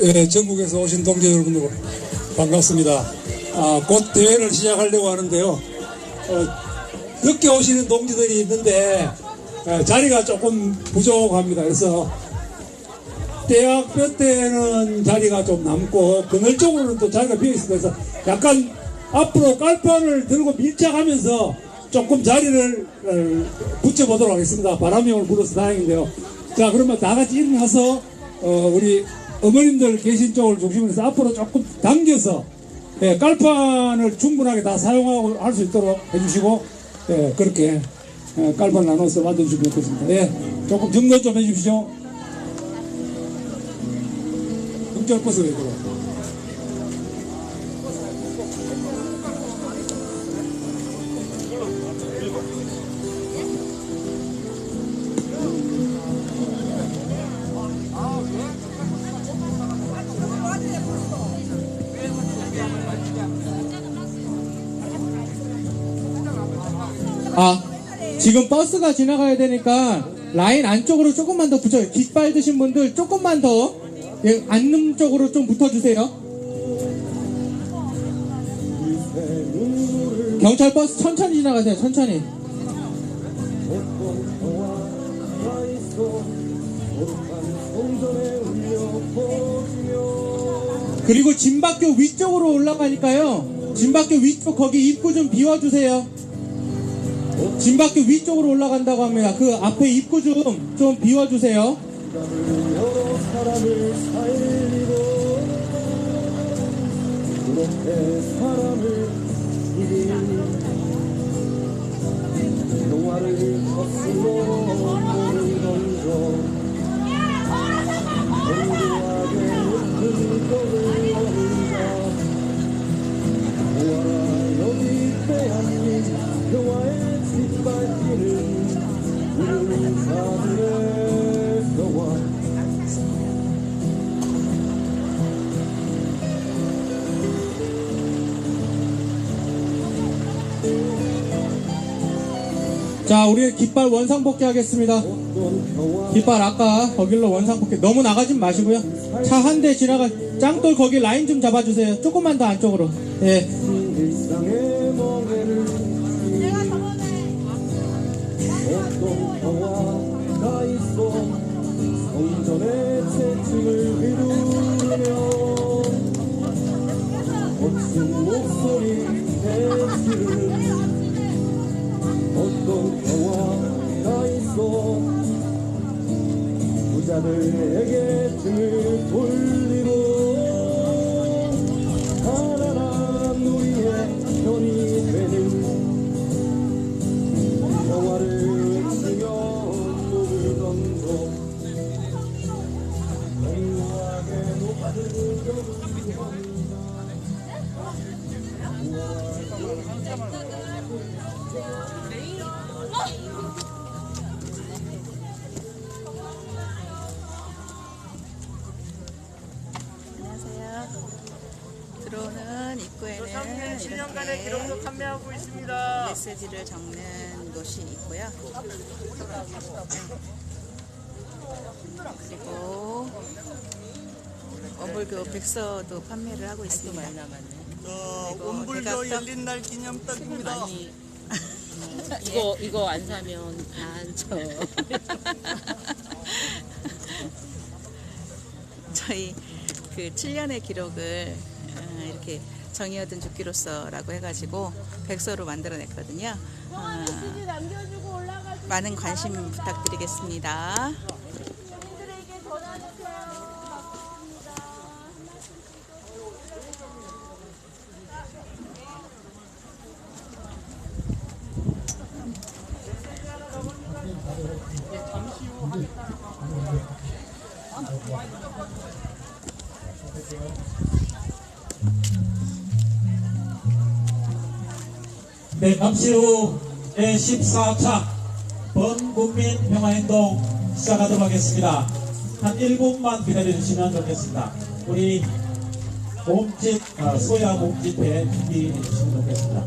예, 전국에서 오신 동지 여러분들 반갑습니다. 곧 대회를 시작하려고 하는데요. 늦게 오시는 동지들이 있는데 자리가 조금 부족합니다. 그래서 대학교 때는 자리가 좀 남고 그늘 쪽으로는 또 자리가 비어 있습니다. 그래서 약간 앞으로 깔판을 들고 밀착하면서 조금 자리를 붙여보도록 하겠습니다. 바람이 오늘 불어서 다행인데요. 자, 그러면 다 같이 일어나서 우리 어머님들 계신 쪽을 중심으로 해서 앞으로 조금 당겨서 깔판을 충분하게 다 사용하고 할 수 있도록 해주시고 그렇게 깔판 나눠서 만들어주시면 좋겠습니다. 조금 정돈 좀 해주십시오. 경찰 버스 왜 그래? 지금 버스가 지나가야 되니까 라인 안쪽으로 조금만 더 붙여요. 깃발 드신 분들 조금만 더 안름 쪽으로 좀 붙어주세요. 경찰 버스 천천히 지나가세요. 천천히. 그리고 진박교 위쪽으로 올라가니까요. 진박교 위쪽 거기 입구 좀 비워주세요. 진박교 위쪽으로 올라간다고 합니다. 그 앞에 입구 좀 비워주세요. 자, 우리 깃발 원상복귀 하겠습니다. 깃발 아까 거길로 원상복귀. 너무 나가진 마시고요. 차 한 대 지나가. 짱돌 거기 라인 좀 잡아주세요. 조금만 더 안쪽으로. 예. 부자들에게 등을 돌리고 가난한 우리의 편이 되는 평화를 외치며 몸을 던져 영원하게 높은 들어오는 입구에는 이렇게 기록도 판매하고 있습니다. 메시지를 적는 곳이 있고요. 그리고 원불교 백서도 판매를 하고 있습니다. 원불교 열린 날 기념떡입니다. 이거 안 사면 안 쳐. 저희 그 7년의 기록을 이렇게 정이 얻은 죽기로서라고 해가지고 백서로 만들어냈거든요. 많은 관심 부탁드리겠습니다. 네, 잠시 후에 14차 번국민 평화행동 시작하도록 하겠습니다. 한 1분만 기다려주시면 좋겠습니다. 우리 몸집, 소야 몸집에 준비해 주시면 좋겠습니다.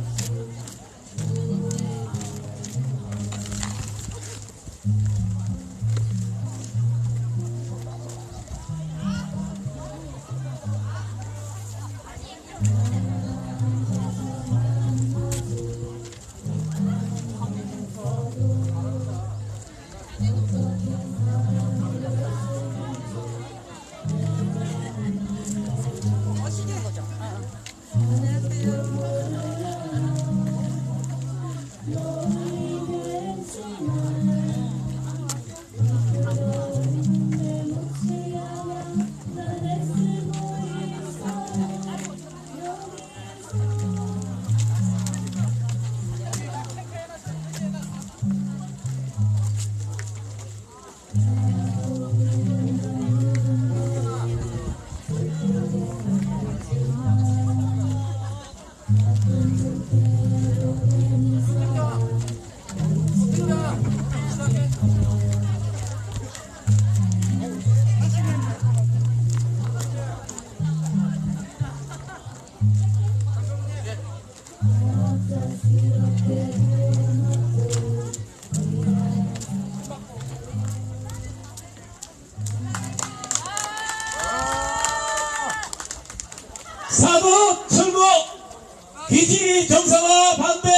기지 정상화 반대,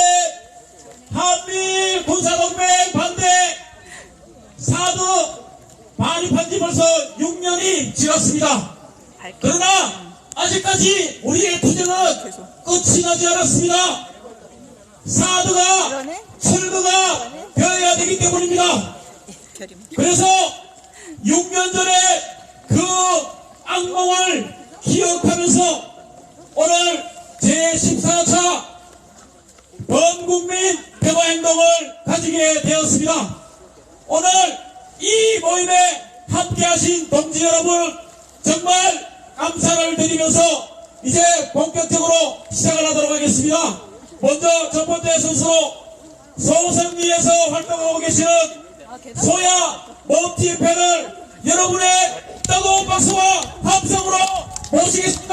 한미 군사동맹 반대, 사드 반입한 지 벌써 6년이 지났습니다. 그러나 아직까지 우리의 투쟁은 끝이 나지 않았습니다. 사드가 철거가 되어야 되기 때문입니다. 그래서 6년 전에 그 악몽을 기억하면서 오늘 제14차 범국민 평화행동을 가지게 되었습니다. 오늘 이 모임에 함께하신 동지 여러분 정말 감사를 드리면서 이제 본격적으로 시작을 하도록 하겠습니다. 먼저 첫 번째 선수로 소성리에서 활동하고 계시는 소야 몸집회를 여러분의 뜨거운 박수와 함성으로 모시겠습니다.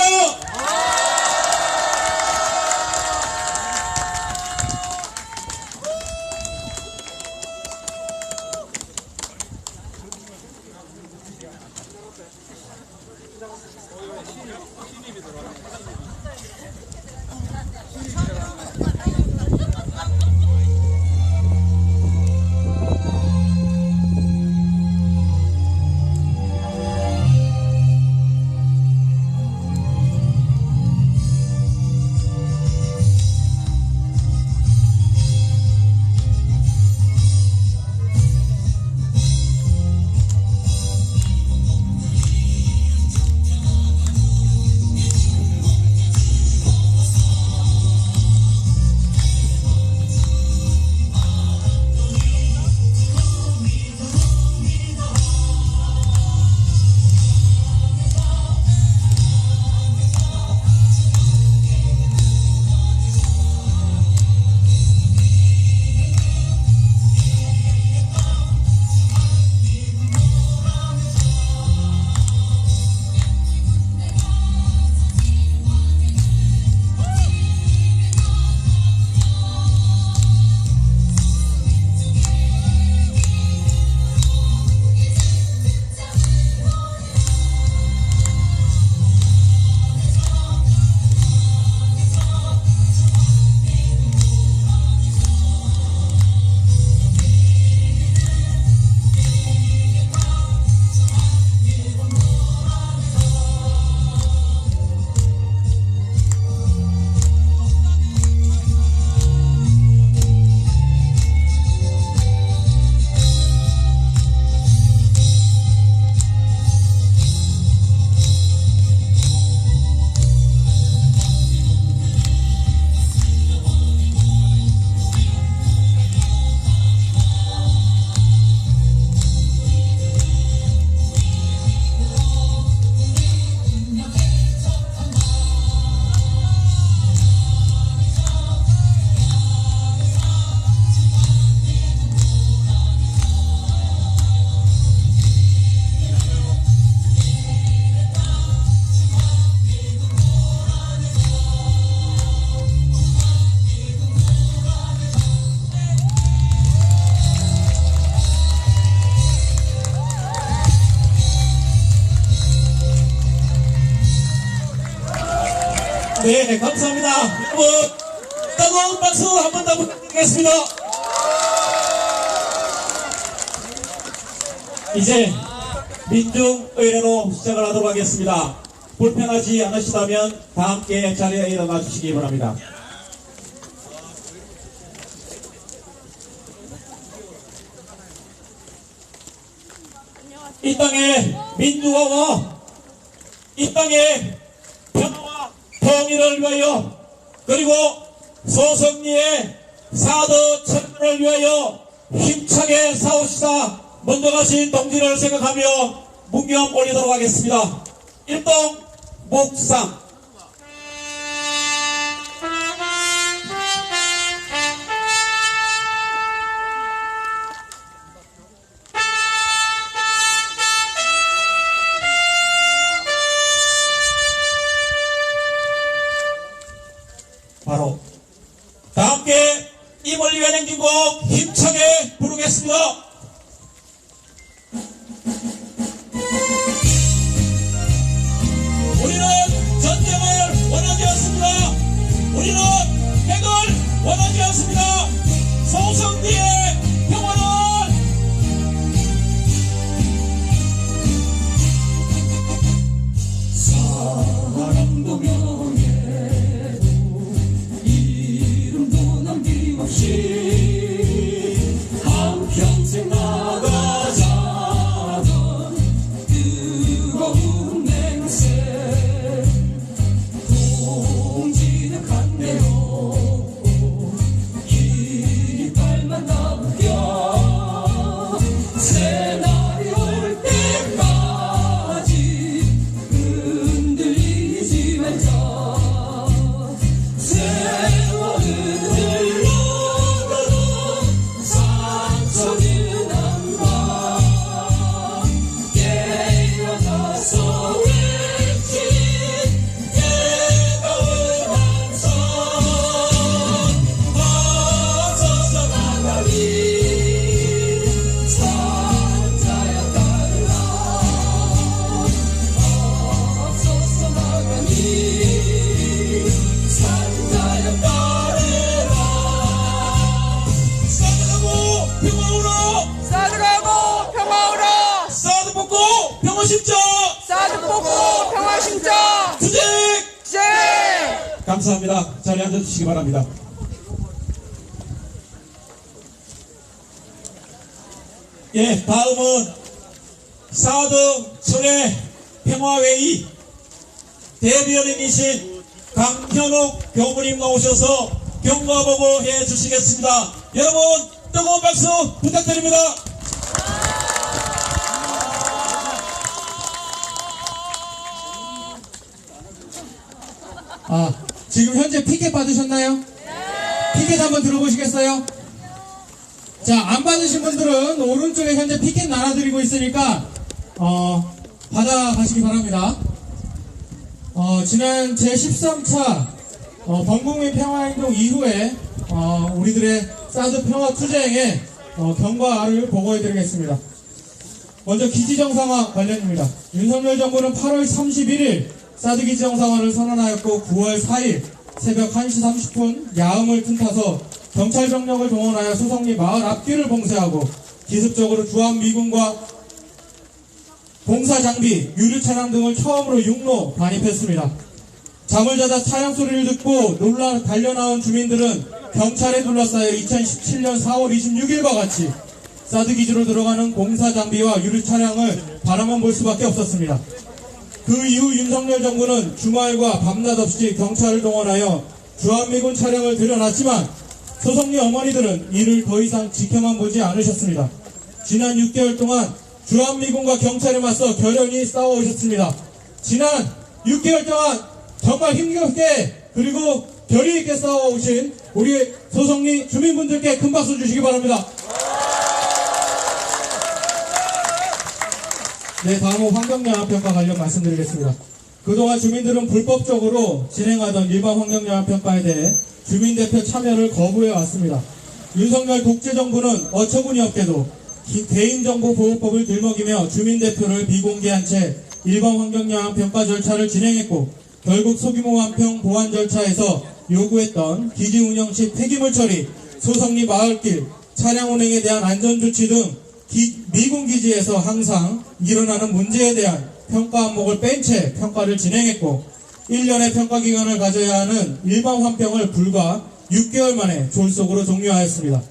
네, 감사합니다. 여러분, 뜨거운 박수 한 번 더 부탁드리겠습니다. 이제 민중의례로 시작을 하도록 하겠습니다. 불편하지 않으시다면 다 함께 자리에 일어나 주시기 바랍니다. 이 땅의 민주화와 이 땅의 평화와 통일을 위하여 그리고 소성리의 사드 철거를 위하여 힘차게 싸웁시다. 먼저 가신 동지를 생각하며 문경 올리도록 하겠습니다. 일동 묵상. 바로 다 함께 이 멀리 가는 행진곡 힘차게 부르겠습니다. 우리는 전 심정 사드 폭포 평화 심정 투쟁! 투쟁! 감사합니다. 자리에 앉아주시기 바랍니다. 예, 다음은 사드 철회 평화회의 대변인이신 강현욱 교무님 나오셔서 경과보고 해주시겠습니다. 여러분 뜨거운 박수 부탁드립니다. 지금 현재 피켓 받으셨나요? 피켓 한번 들어보시겠어요? 자, 안 받으신 분들은 오른쪽에 현재 피켓 나눠드리고 있으니까 받아가시기 바랍니다. 지난 제13차 범국민 평화행동 이후에 우리들의 사드 평화 투쟁의 경과를 보고해드리겠습니다. 먼저 기지 정상화 관련입니다. 윤석열 정부는 8월 31일 사드 기지 정상화를 선언하였고 9월 4일 새벽 1시 30분 야음을 틈타서 경찰 병력을 동원하여 소성리 마을 앞길을 봉쇄하고 기습적으로 주한미군과 공사 장비, 유류 차량 등을 처음으로 육로 반입했습니다. 잠을 자다 차량 소리를 듣고 놀라 달려나온 주민들은 경찰에 둘러싸여 2017년 4월 26일과 같이 사드 기지로 들어가는 공사 장비와 유류 차량을 바라만 볼 수밖에 없었습니다. 그 이후 윤석열 정부는 주말과 밤낮 없이 경찰을 동원하여 주한미군 차량을 들여놨지만 소성리 어머니들은 이를 더 이상 지켜만 보지 않으셨습니다. 지난 6개월 동안 주한미군과 경찰에 맞서 결연히 싸워오셨습니다. 지난 6개월 동안 정말 힘겹게 그리고 결의 있게 싸워오신 우리 소성리 주민분들께 큰 박수 주시기 바랍니다. 네, 다음은 환경영향평가 관련 말씀드리겠습니다. 그동안 주민들은 불법적으로 진행하던 일반 환경영향평가에 대해 주민대표 참여를 거부해왔습니다. 윤석열 독재정부는 어처구니 없게도 개인정보보호법을 들먹이며 주민대표를 비공개한 채 일반 환경영향평가 절차를 진행했고 결국 소규모 환평 보완 절차에서 요구했던 기지 운영 시 폐기물 처리, 소성리 마을길, 차량 운행에 대한 안전조치 등 미군 기지에서 항상 일어나는 문제에 대한 평가 항목을 뺀 채 평가를 진행했고 1년의 평가 기간을 가져야 하는 일반 환평을 불과 6개월 만에 졸속으로 종료하였습니다.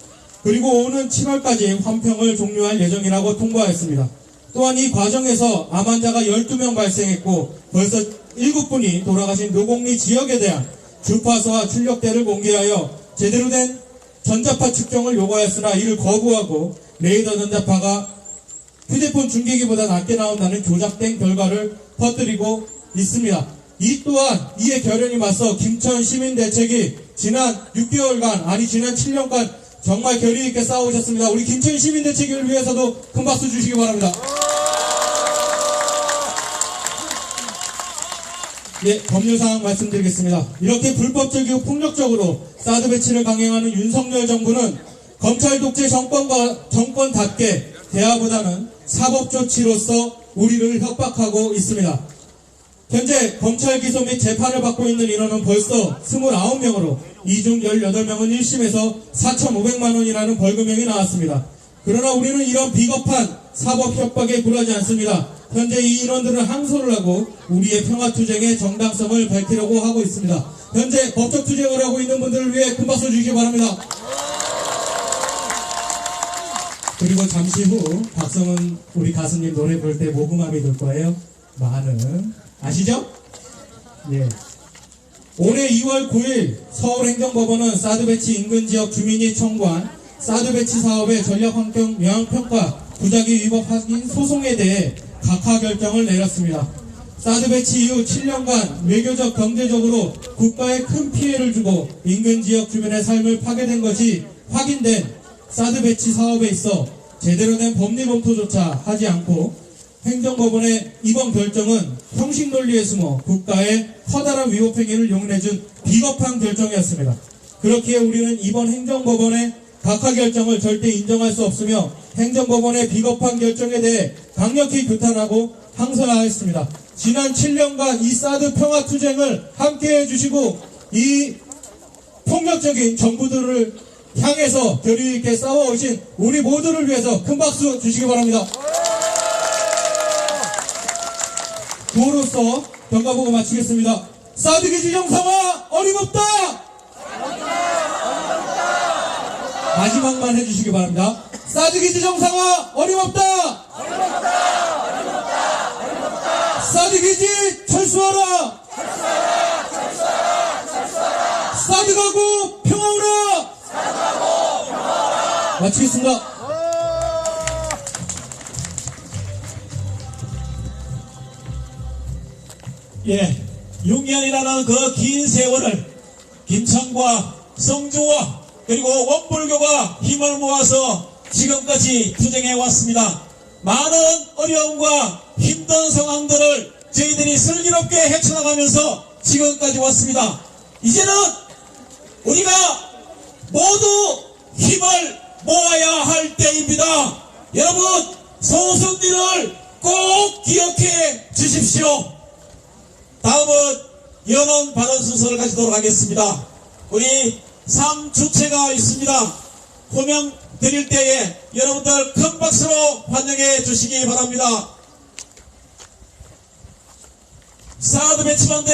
그리고 오는 7월까지 환평을 종료할 예정이라고 통보하였습니다. 또한 이 과정에서 암 환자가 12명 발생했고 벌써 7분이 돌아가신 노곡리 지역에 대한 주파수와 출력대를 공개하여 제대로 된 전자파 측정을 요구하였으나 이를 거부하고 레이더 전자파가 휴대폰 중계기보다 낮게 나온다는 조작된 결과를 퍼뜨리고 있습니다. 이 또한 이에 결연히 맞서 김천 시민대책이 지난 6개월간 아니 지난 7년간 정말 결의 있게 싸우셨습니다. 우리 김천 시민대책을 위해서도 큰 박수 주시기 바랍니다. 예, 법률사항 말씀드리겠습니다. 이렇게 불법적이고 폭력적으로 사드 배치를 강행하는 윤석열 정부는 검찰 독재 정권답게 대화보다는 사법 조치로서 우리를 협박하고 있습니다. 현재 검찰 기소 및 재판을 받고 있는 인원은 벌써 29명으로 이 중 18명은 1심에서 4,500만 원이라는 벌금형이 나왔습니다. 그러나 우리는 이런 비겁한 사법 협박에 굴하지 않습니다. 현재 이 인원들은 항소를 하고 우리의 평화투쟁의 정당성을 밝히려고 하고 있습니다. 현재 법적 투쟁을 하고 있는 분들을 위해 큰 박수 주시기 바랍니다. 그리고 잠시 후 박성은 우리 가수님 노래 부를 때 모금함이 들 거예요. 많은 아시죠? 예. 올해 2월 9일 서울행정법원은 사드 배치 인근 지역 주민이 청구한 사드 배치 사업의 전략환경 영향평가 부작위 위법 확인 소송에 대해 각하 결정을 내렸습니다. 사드 배치 이후 7년간 외교적 경제적으로 국가에 큰 피해를 주고 인근 지역 주민의 삶을 파괴된 것이 확인된 사드 배치 사업에 있어 제대로 된 법리 검토조차 하지 않고 행정법원의 이번 결정은 형식 논리에 숨어 국가의 커다란 위법 행위를 용인해준 비겁한 결정이었습니다. 그렇기에 우리는 이번 행정법원의 각하 결정을 절대 인정할 수 없으며 행정법원의 비겁한 결정에 대해 강력히 규탄하고 항소하였습니다. 지난 7년간 이 사드 평화 투쟁을 함께 해주시고 이 폭력적인 정부들을 향해서 결의 있게 싸워오신 우리 모두를 위해서 큰 박수 주시기 바랍니다. 박수로서 경가보고 마치겠습니다. 사드 기지 정상화 어림없다! 마지막만 해주시기 바랍니다. 사드 기지 정상화 어림없다! 사드 기지 철수하라! 사드 가구 평화오라! 마치겠습니다. 예, 6년이라는 그 긴 세월을 김천과 성주와 그리고 원불교가 힘을 모아서 지금까지 투쟁해 왔습니다. 많은 어려움과 힘든 상황들을 저희들이 슬기롭게 헤쳐나가면서 지금까지 왔습니다. 이제는 우리가 모두 힘을 모아야 할 때입니다. 여러분, 소승리를 꼭 기억해 주십시오. 다음은 연원 발언 순서를 가지도록 하겠습니다. 우리 3주체가 있습니다. 호명 드릴 때에 여러분들 큰 박수로 환영해 주시기 바랍니다. 사드 배치반대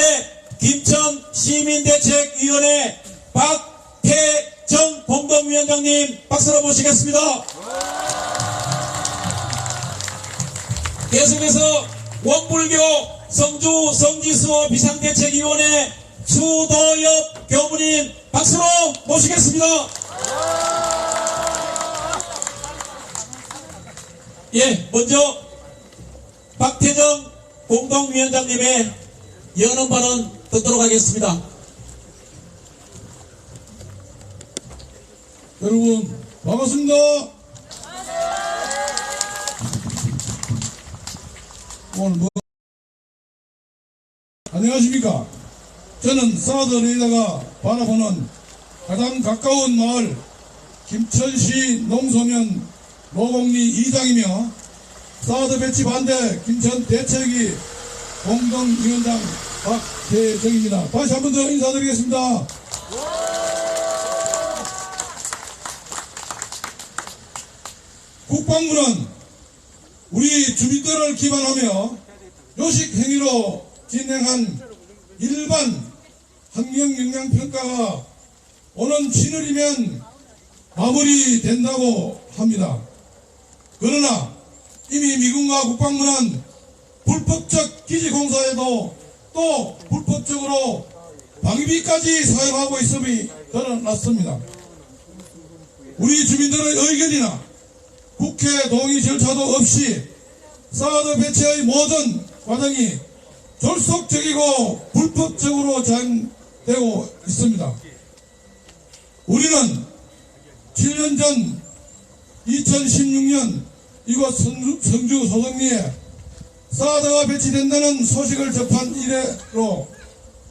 김천 시민대책위원회 박태정 공동위원장님 박수로 모시겠습니다. 계속해서 원불교 성주 성지수호 비상대책위원회 추도엽 교무님 박수로 모시겠습니다. 예, 먼저 박태정 공동위원장님의 연언 발언 듣도록 하겠습니다. 여러분 반갑습니다. 오늘 안녕하십니까. 저는 사드 레이더가 바라보는 가장 가까운 마을 김천시 농소면 노곡리 2장이며 사드 배치 반대 김천 대책위 공동위원장 박태정입니다. 다시 한 번 더 인사드리겠습니다. 국방부는 우리 주민들을 기반하며 요식 행위로 진행한 일반 환경영향평가가 오는 7월이면 마무리된다고 합니다. 그러나 이미 미군과 국방부는 불법적 기지공사에도 또 불법적으로 방위비까지 사용하고 있음이 드러났습니다. 우리 주민들의 의견이나 국회 동의 절차도 없이 사드 배치의 모든 과정이 졸속적이고 불법적으로 진행되고 있습니다. 우리는 7년 전 2016년 이곳 성주 소성리에 사드가 배치된다는 소식을 접한 이래로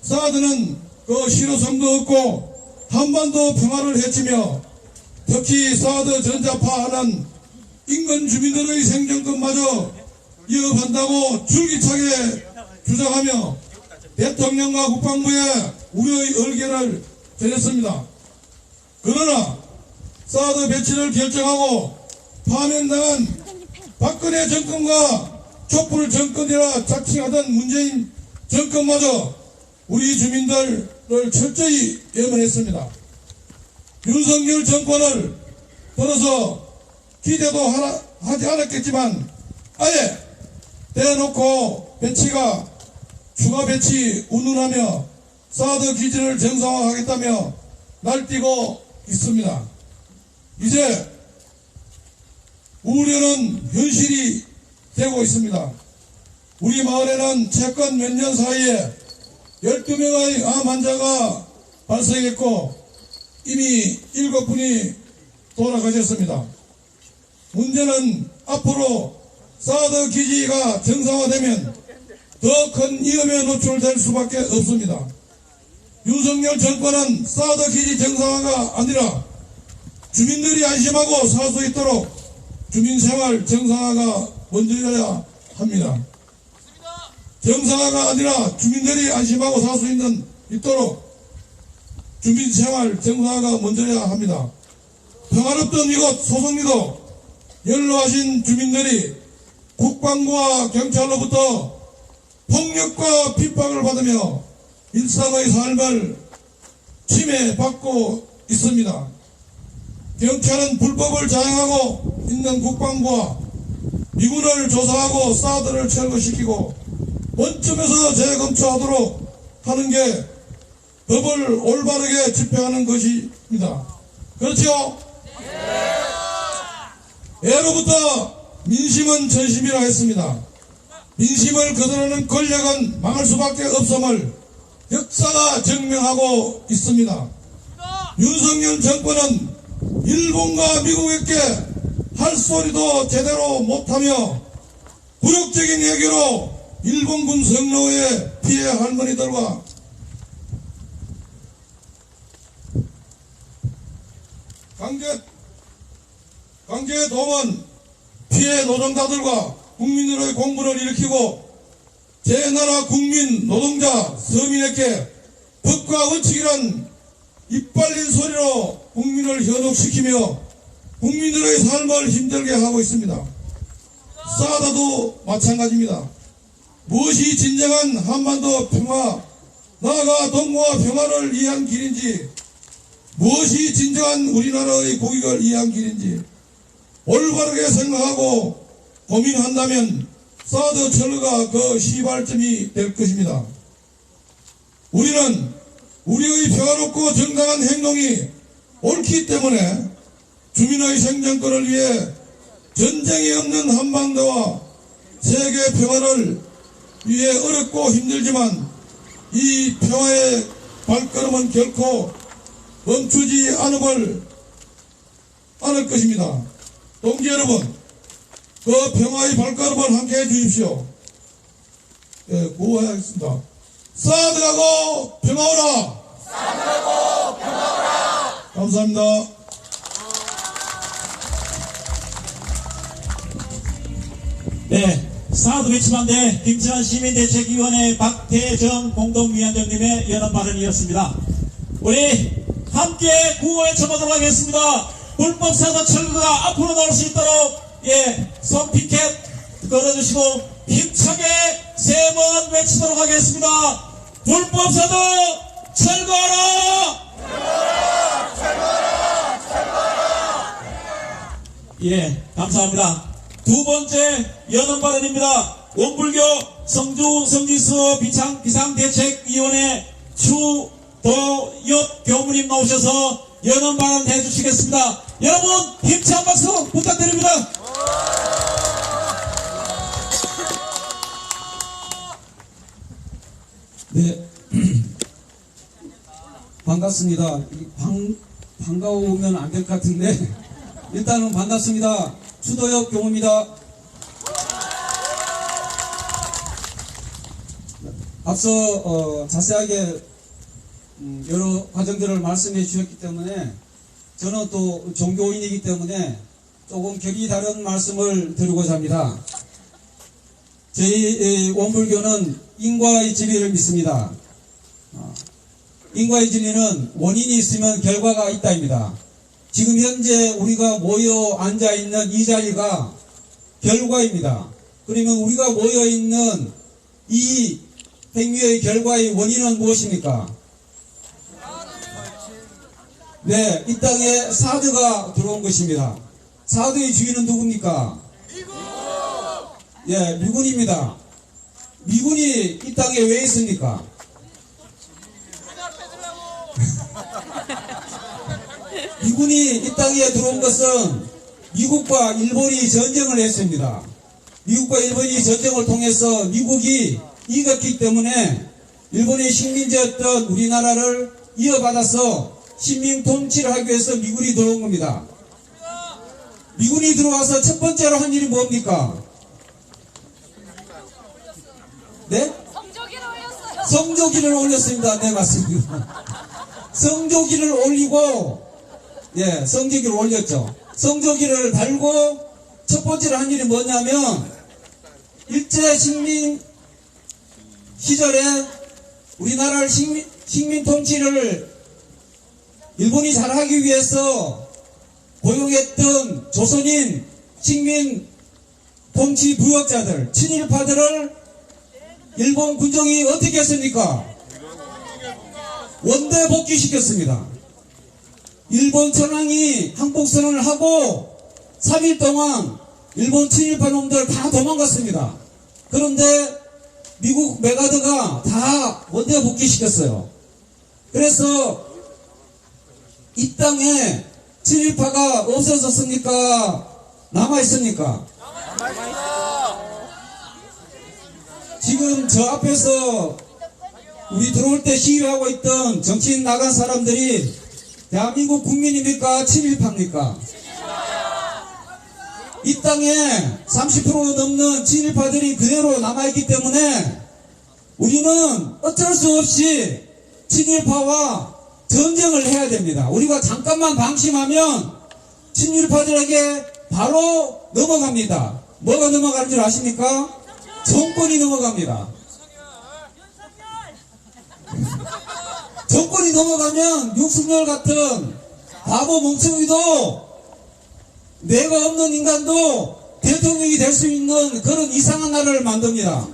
사드는 그 실효성도 없고 한반도 평화를 해치며 특히 사드 전자파하는 인근 주민들의 생존권마저 위협한다고 줄기차게 주장하며 대통령과 국방부에 우려의 의견을 전했습니다. 그러나 사드 배치를 결정하고 파면당한 박근혜 정권과 촛불 정권이라 자칭하던 문재인 정권마저 우리 주민들을 철저히 외면했습니다. 윤석열 정권을 들어서 기대도 하지 않았겠지만 아예 대놓고 배치가 추가 배치 운운하며 사드 기지를 정상화하겠다며 날뛰고 있습니다. 이제 우려는 현실이 되고 있습니다. 우리 마을에는 최근 몇 년 사이에 12명의 암 환자가 발생했고 이미 7분이 돌아가셨습니다. 문제는 앞으로 사드 기지가 정상화되면 더 큰 위험에 노출될 수밖에 없습니다. 윤석열 정권은 사드 기지 정상화가 아니라 주민들이 안심하고 살 수 있도록 주민생활 정상화가 먼저여야 합니다. 정상화가 아니라 주민들이 안심하고 살 수 있도록 주민생활 정상화가 먼저여야 합니다. 평화롭던 이곳 소성리도 연로하신 주민들이 국방부와 경찰로부터 폭력과 핍박을 받으며 일상의 삶을 침해받고 있습니다. 경찰은 불법을 자행하고 있는 국방부와 미군을 조사하고 사드를 철거시키고 원점에서 재검토하도록 하는 게 법을 올바르게 집행하는 것입니다. 그렇죠? 예로부터 민심은 전심이라 했습니다. 민심을 거스르는 권력은 망할 수밖에 없음을 역사가 증명하고 있습니다. 윤석열 정권은 일본과 미국에게 할 소리도 제대로 못하며 굴욕적인 외교로 일본군 성노예 피해 할머니들과 강제 동원 피해 노동자들과 국민들의 공분을 일으키고 제 나라 국민 노동자 서민에게 법과 원칙이란 이빨린 소리로 국민을 현혹시키며 국민들의 삶을 힘들게 하고 있습니다. 사드도 마찬가지입니다. 무엇이 진정한 한반도 평화, 나아가 동북아 평화를 위한 길인지, 무엇이 진정한 우리나라의 국익을 위한 길인지 올바르게 생각하고 고민한다면 사드 철거가 그 시발점이 될 것입니다. 우리는 우리의 평화롭고 정당한 행동이 옳기 때문에 주민의 생존권을 위해 전쟁이 없는 한반도와 세계 평화를 위해 어렵고 힘들지만 이 평화의 발걸음은 결코 멈추지 않을 것입니다. 동지 여러분, 그 평화의 발걸음을 함께 해주십시오. 예, 구호하겠습니다. 사드하고 평화오라! 사드하고 평화오라! 감사합니다. 네, 사드 외침한대 김천환 시민대책위원회 박태정 공동위원장님의 연합 발언이었습니다. 우리 함께 구호에 쳐보도록 하겠습니다. 불법 사드 철거가 앞으로 나올 수 있도록 손 피켓 걸어주시고 힘차게 3번 외치도록 하겠습니다. 불법 사드 철거하라! 철거하라! 철거하라! 철거하라! 예, 감사합니다. 두 번째 연언 발언입니다. 원불교 성지수 비상대책위원회 추도엽 교무님 나오셔서 연언 발언 해주시겠습니다. 여러분 힘찬 박수 부탁드립니다. 네, 반갑습니다. 반가우면 안 될 것 같은데 일단은 반갑습니다. 추도엽 교무입니다. 앞서 자세하게 여러 과정들을 말씀해 주셨기 때문에 저는 또 종교인이기 때문에 조금 결이 다른 말씀을 드리고자 합니다. 저희 원불교는 인과의 진리를 믿습니다. 인과의 진리는 원인이 있으면 결과가 있다입니다. 지금 현재 우리가 모여 앉아있는 이 자리가 결과입니다. 그러면 우리가 모여있는 이 행위의 결과의 원인은 무엇입니까? 네, 이 땅에 사드가 들어온 것입니다. 사드의 주인은 누굽니까? 미군! 예, 미군입니다. 미군이 이 땅에 왜 있습니까? 미군이 이 땅에 들어온 것은 미국과 일본이 전쟁을 했습니다. 미국과 일본이 전쟁을 통해서 미국이 이겼기 때문에 일본의 식민지였던 우리나라를 이어받아서 식민 통치를 하기 위해서 미군이 들어온 겁니다. 미군이 들어와서 첫 번째로 한 일이 뭡니까? 네? 성조기를 올렸어요. 성조기를 올렸습니다. 네, 맞습니다. 성조기를 올리고, 예, 성조기를 올렸죠. 성조기를 달고 첫 번째로 한 일이 뭐냐면 일제 식민 시절에 우리나라를 식민 통치를 일본이 잘하기 위해서 고용했던 조선인 식민 통치 부역자들, 친일파들을 일본 군정이 어떻게 했습니까? 원대 복귀시켰습니다. 일본 천황이 항복선언을 하고 3일 동안 일본 친일파 놈들 다 도망갔습니다. 그런데 미국 메가드가 다 원대 복귀시켰어요. 그래서 이 땅에 친일파가 없어졌습니까? 남아있습니까? 지금 저 앞에서 우리 들어올 때 시위하고 있던 정치인 나간 사람들이 대한민국 국민입니까? 친일파입니까? 이 땅에 30% 넘는 친일파들이 그대로 남아있기 때문에 우리는 어쩔 수 없이 친일파와 전쟁을 해야 됩니다. 우리가 잠깐만 방심하면 친일파들에게 바로 넘어갑니다. 뭐가 넘어가는 줄 아십니까? 정권이 넘어갑니다. 정권이 넘어가면 윤석열 같은 바보 멍청이도 뇌가 없는 인간도 대통령이 될 수 있는 그런 이상한 나라를 만듭니다.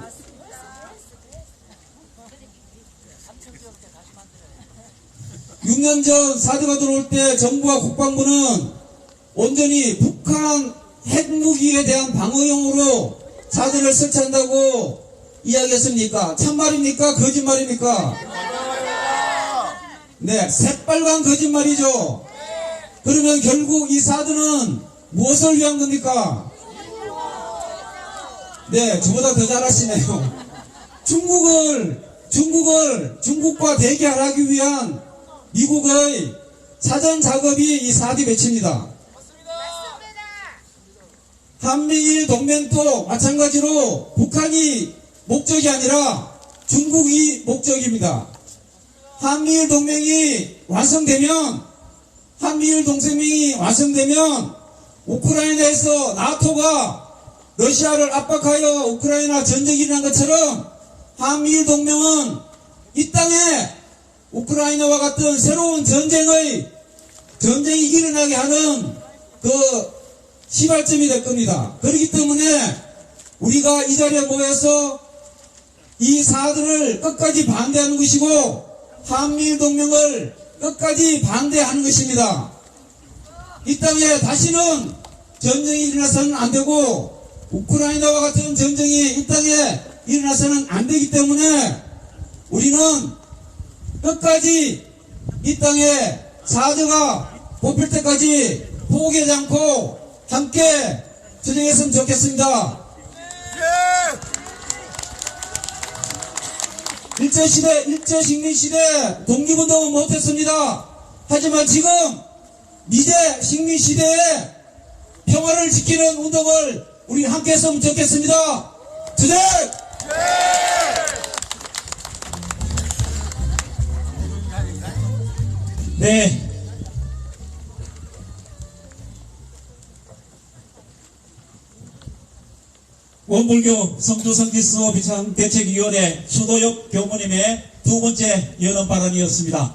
육 년 전 사드가 들어올 때 정부와 국방부는 온전히 북한 핵무기에 대한 방어용으로 사드를 설치한다고 이야기했습니까? 참말입니까? 거짓말입니까? 네, 새빨간 거짓말이죠. 그러면 결국 이 사드는 무엇을 위한 겁니까? 네, 저보다 더 잘하시네요. 중국과 대결하기 위한 미국의 사전 작업이 이 사드 배치입니다. 한미일 동맹도 마찬가지로 북한이 목적이 아니라 중국이 목적입니다. 한미일 동맹이 완성되면 우크라이나에서 나토가 러시아를 압박하여 우크라이나 전쟁이 일어난 것처럼 한미일 동맹은 이 땅에 우크라이나와 같은 새로운 전쟁이 일어나게 하는 그 시발점이 될 겁니다. 그렇기 때문에 우리가 이 자리에 모여서 이 사드를 끝까지 반대하는 것이고 한미일 동맹을 끝까지 반대하는 것입니다. 이 땅에 다시는 전쟁이 일어나서는 안 되고 우크라이나와 같은 전쟁이 이 땅에 일어나서는 안 되기 때문에 우리는 끝까지 이 땅에 사드가 뽑힐 때까지 포기하지 않고 함께 투쟁했으면 좋겠습니다. 일제식민시대 독립운동은 못했습니다. 하지만 지금 미제 식민시대에 평화를 지키는 운동을 우리 함께 했으면 좋겠습니다. 투쟁! 네. 원불교 성주성지수 비상대책위원회 추도엽 교무님의 두 번째 연언 발언이었습니다.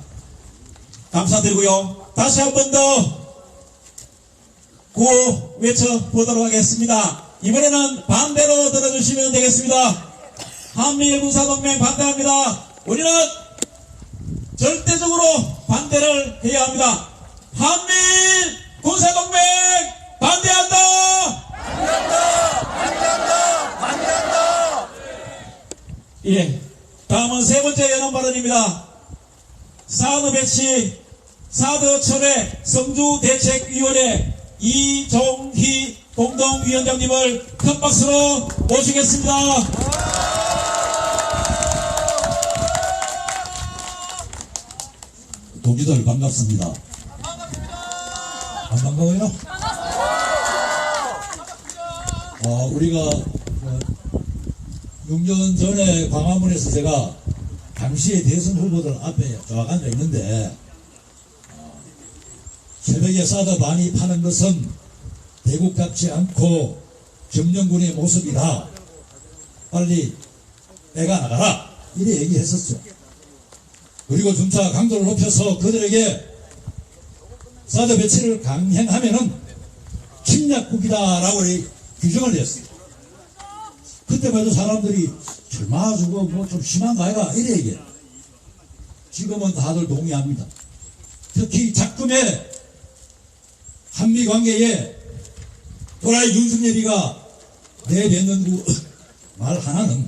감사드리고요. 다시 한 번 더 구호 외쳐보도록 하겠습니다. 이번에는 반대로 들어주시면 되겠습니다. 한미일 군사동맹 반대합니다. 우리는 절대적으로 반대를 해야 합니다. 한미일 군사동맹 반대한다! 반대한다! 예. 다음은 세 번째 연언 발언입니다. 사드 배치, 사드 철회 성주대책위원회 이종희 공동위원장님을 큰 박수로 모시겠습니다. 동지들 반갑습니다. 안 반가워요? 우리가 6년 전에 광화문에서 제가 당시의 대선 후보들 앞에 쫙 앉아 있는데 새벽에 사드 반입하는 것은 대국답지 않고 점령군의 모습이다. 빨리 빼가 나가라. 이래 얘기했었죠. 그리고 점차 강도를 높여서 그들에게 사드 배치를 강행하면은 침략국이다라고 규정을 했어요. 그때만 해도 사람들이 젊어가지고 뭐 좀 심한가 아이가 이래 얘기해. 지금은 다들 동의합니다. 특히 작금의 한미관계에 또라이 윤석열이가 내뱉는 그 말 하나는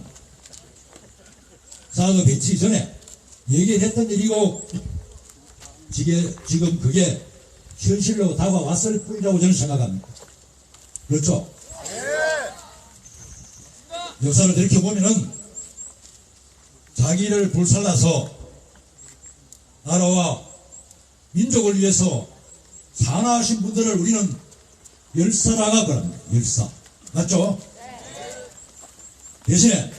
사드 배치 전에 얘기했던 일이고 지금 그게 현실로 다가왔을 뿐이라고 저는 생각합니다. 그렇죠? 역사를 들여보면은 자기를 불살라서 나라와 민족을 위해서 산화하신 분들을 우리는 열사라고 그럽니다. 열사. 맞죠? 대신에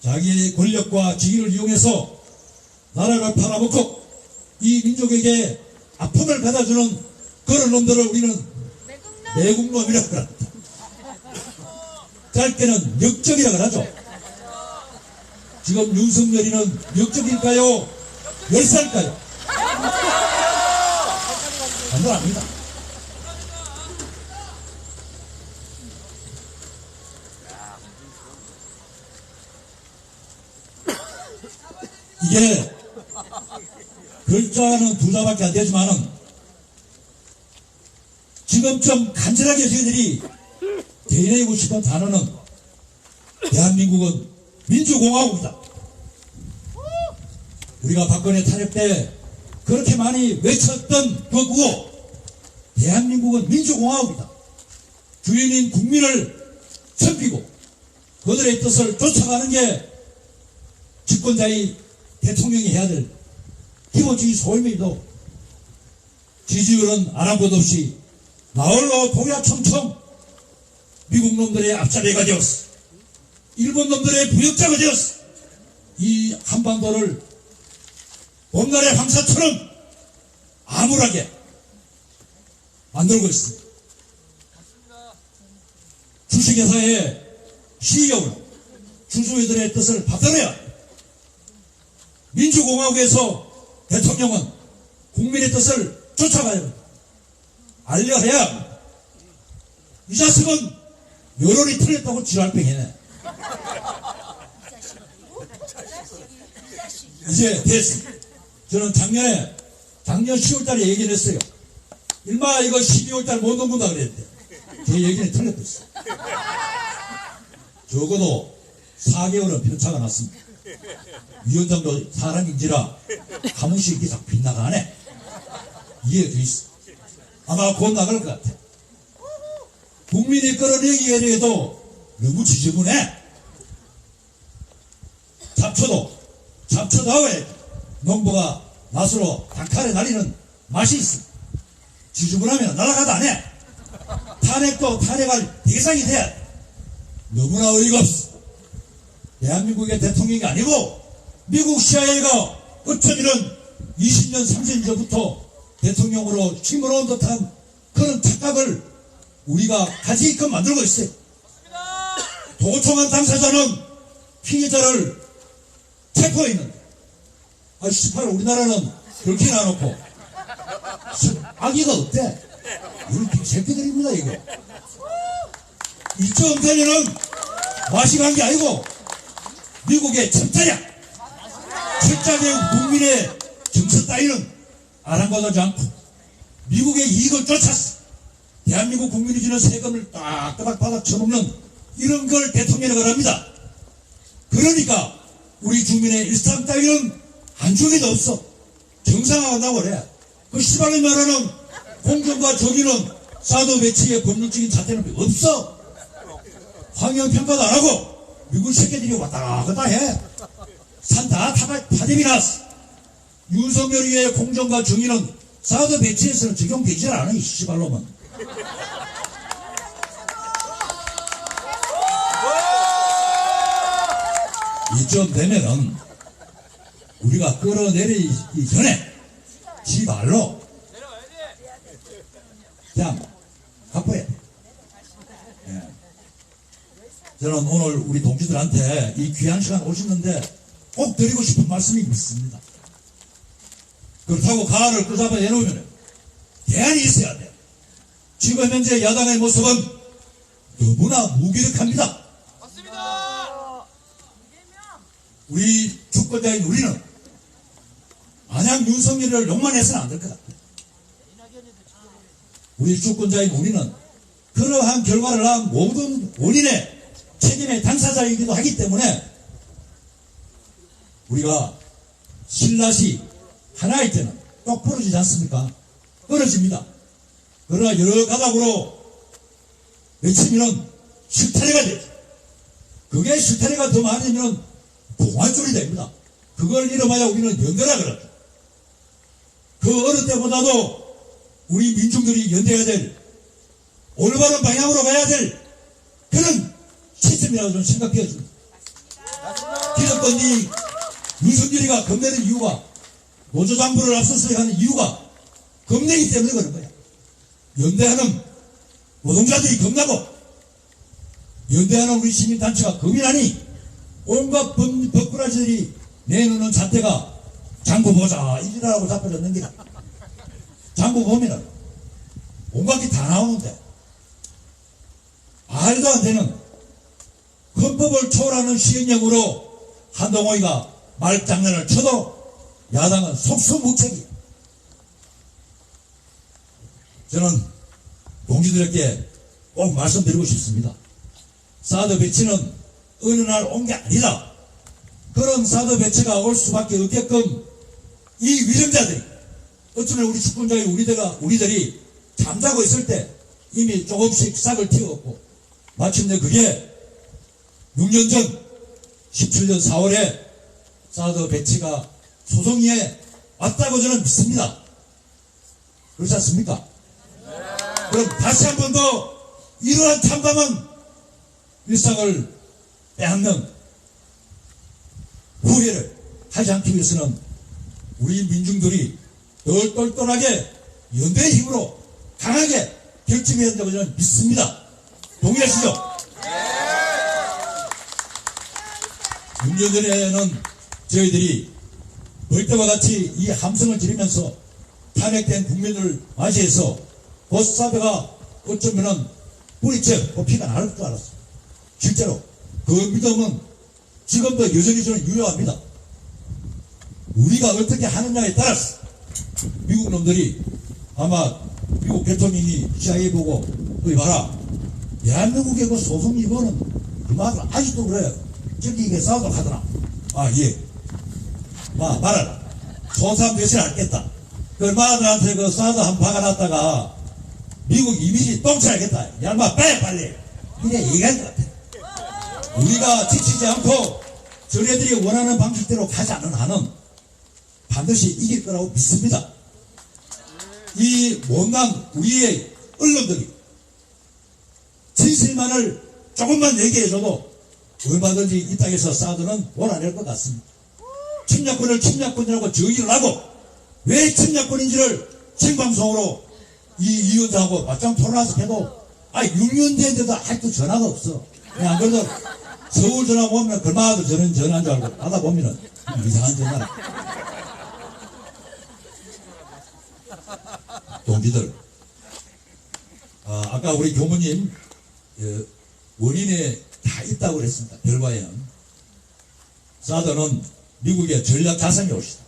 자기의 권력과 지위를 이용해서 나라를 팔아먹고 이 민족에게 아픔을 받아주는 그런 놈들을 우리는 내국놈이라고 합니다. 짧게는 역적이라고 하죠. 지금 윤석열이는 역적일까요? 열사일까요? 안전합니다. 이게 글자는 두 자밖에 안 되지만은 지금 좀 간절하게 저희들이 대내고 싶은 단어는 대한민국은 민주공화국이다. 우리가 박근혜 탄핵 때 그렇게 많이 외쳤던 그 구호, 대한민국은 민주공화국이다. 주인인 국민을 섬기고 그들의 뜻을 쫓아가는 게 집권자의 대통령이 해야 될 기본적인 소임이도 지지율은 아랑곳 없이 나홀로 동야청청 미국 놈들의 앞자리가 되었어. 일본 놈들의 부역자가 되었어. 이 한반도를 봄날의 황사처럼 암울하게 만들고 있습니다. 주식회사의 CEO는 주주들의 뜻을 받들어야 민주공화국에서 대통령은 국민의 뜻을 쫓아가야 합니다. 알려야 합니다. 이 자식은 여론이 틀렸다고 지랄병이네. 이제 됐습니다. 저는 작년 10월달에 얘기를 했어요. 일마 이거 12월달 못 넘는다 그랬는데 제 얘기는 틀렸었어요. 적어도 4개월은 편차가 났습니다. 위원장도 사람인지라 한 번씩 계속 빗나가네. 이해돼 있어. 아마 곧 나갈 것 같아. 국민이 끌어내기에 대해도 너무 지저분해. 잡초다워야 농부가 낫으로 단칼에 날리는 맛이 있어. 지저분하면 날아가도 안 해. 탄핵도 탄핵할 대상이 돼. 너무나 어이가 없어. 대한민국의 대통령이 아니고 미국 CIA가 어쩌면 20년 30년 전부터 대통령으로 침몰한 듯한 그런 착각을 우리가 가지게끔 만들고 있어요. 도청한 당사자는 피해자를 체포해 있는데 18 우리나라는 그렇게 놔놓고 악의가 없대. 이런 새끼들입니다. 이거 이쯤 되면은 맛이 간 게 아니고 미국의 첩자야. 첩자된 국민의 정서 따위는 아랑곳하지 않고 미국의 이익을 쫓았어. 대한민국 국민이 주는 세금을 따닥따닥 쳐먹는 이런 걸 대통령이라고 합니다. 그러니까 우리 주민의 일상 따위는 한쪽에도 없어. 정상화한다고 그래. 그 시발이 말하는 공정과 정의는 사드 배치의 법률적인 잣대는 없어. 환경평가도 안 하고 미국 새끼들이 왔다 갔다 해. 산 다 파집이 났어. 윤석열 위의 공정과 정의는 사드 배치에서는 적용되질 않아. 이 씨발놈은. 이쯤 되면은 우리가 끌어내리기 전에 지 말로 그냥 확보해. 예. 저는 오늘 우리 동지들한테 이 귀한 시간 오셨는데 꼭 드리고 싶은 말씀이 있습니다. 그렇다고 가을을 끄잡아 내놓으면 대안이 있어야 돼. 지금 현재 야당의 모습은 너무나 무기력합니다. 맞습니다. 우리 주권자인 우리는 만약 윤석열을 욕만 해서는 안 될 것 같아요. 우리 주권자인 우리는 그러한 결과를 낳은 모든 원인의 책임의 당사자이기도 하기 때문에 우리가 신라시 하나일 때는 똑 부러지지 않습니까? 떨어집니다. 그러나 여러 가닥으로 외치면 실타래가 되죠. 그게 실타래가 더 많으면 동아줄이 됩니다. 그걸 잃어봐야 우리는 연대라 그러죠. 그 어느 때보다도 우리 민중들이 연대해야 될 올바른 방향으로 가야 될 그런 시스템이라고 저는 생각해요. 기득권 이 윤석열이가 겁내는 이유가 노조장부를 앞서서 하는 이유가 겁내기 때문에 그런 거야. 연대하는 노동자들이 겁나고 연대하는 우리 시민단체가 겁이 나니 온갖 법꾸라지들이 내놓는 잣대가 장부 보자 이지라고 잡혀졌는 게 장부 보면은 온갖 게 다 나오는데 말도 안 되는 헌법을 초월하는 시행령으로 한동호이가 말장난을 쳐도 야당은 속수무책이에요. 저는 동지들에게 꼭 말씀드리고 싶습니다. 사드 배치는 어느 날 온 게 아니다. 그런 사드 배치가 올 수밖에 없게끔 이 위정자들이 어쩌면 우리 주권자의 우리들이 잠자고 있을 때 이미 조금씩 싹을 틔웠고 마침내 그게 6년 전 17년 4월에 사드 배치가 소송위에 왔다고 저는 믿습니다. 그렇지 않습니까? 그럼 다시 한 번 더 이러한 참담한 일상을 빼앗는 후회를 하지 않기 위해서는 우리 민중들이 더 똘똘하게 연대의 힘으로 강하게 결집해야 된다고 저는 믿습니다. 동의하시죠? 6년 전에는 저희들이 벌떼와 같이 이 함성을 지르면서 탄핵된 국민을 맞이해서 보스사드가 어쩌면은 뿌리채 피가 나를 줄 알았어. 실제로 그 믿음은 지금도 여전히 저는 유효합니다. 우리가 어떻게 하느냐에 따라서 미국 놈들이 아마 미국 대통령이 CIA 보고 거기 봐라 대한민국의 그 소송 이거는 그 말을 아직도 그래요. 저기 이게 싸우도록 하더라. 아 예. 말하라. 소삼 대신 알겠다. 그 얼마들한테 그 싸도 한 박아놨다가 미국 이미지 똥칠하겠다. 야, 빼 빨리. 이래 얘기할 것 같아. 우리가 지치지 않고 저네들이 원하는 방식대로 가지 않는 한은 반드시 이길 거라고 믿습니다. 이 못난 우리의 언론들이 진실만을 조금만 얘기해줘도 얼마든지 이 땅에서 사드는 몰아낼 것 같습니다. 침략권을 침략권이라고 저의를 하고 왜 침략권인지를 생방송으로 이 위원장하고 맞짱 토론해서 해도 6년 됐는데도 아직도 전화가 없어. 안 그래도 서울 전화 보면 글마다 저는 전화한 줄 알고 받아 보면은 이상한 전화라. 동지들, 아까 우리 교무님 원인에 다 있다고 그랬습니다. 결과에는 사드는 미국의 전략 자산이 옵시다.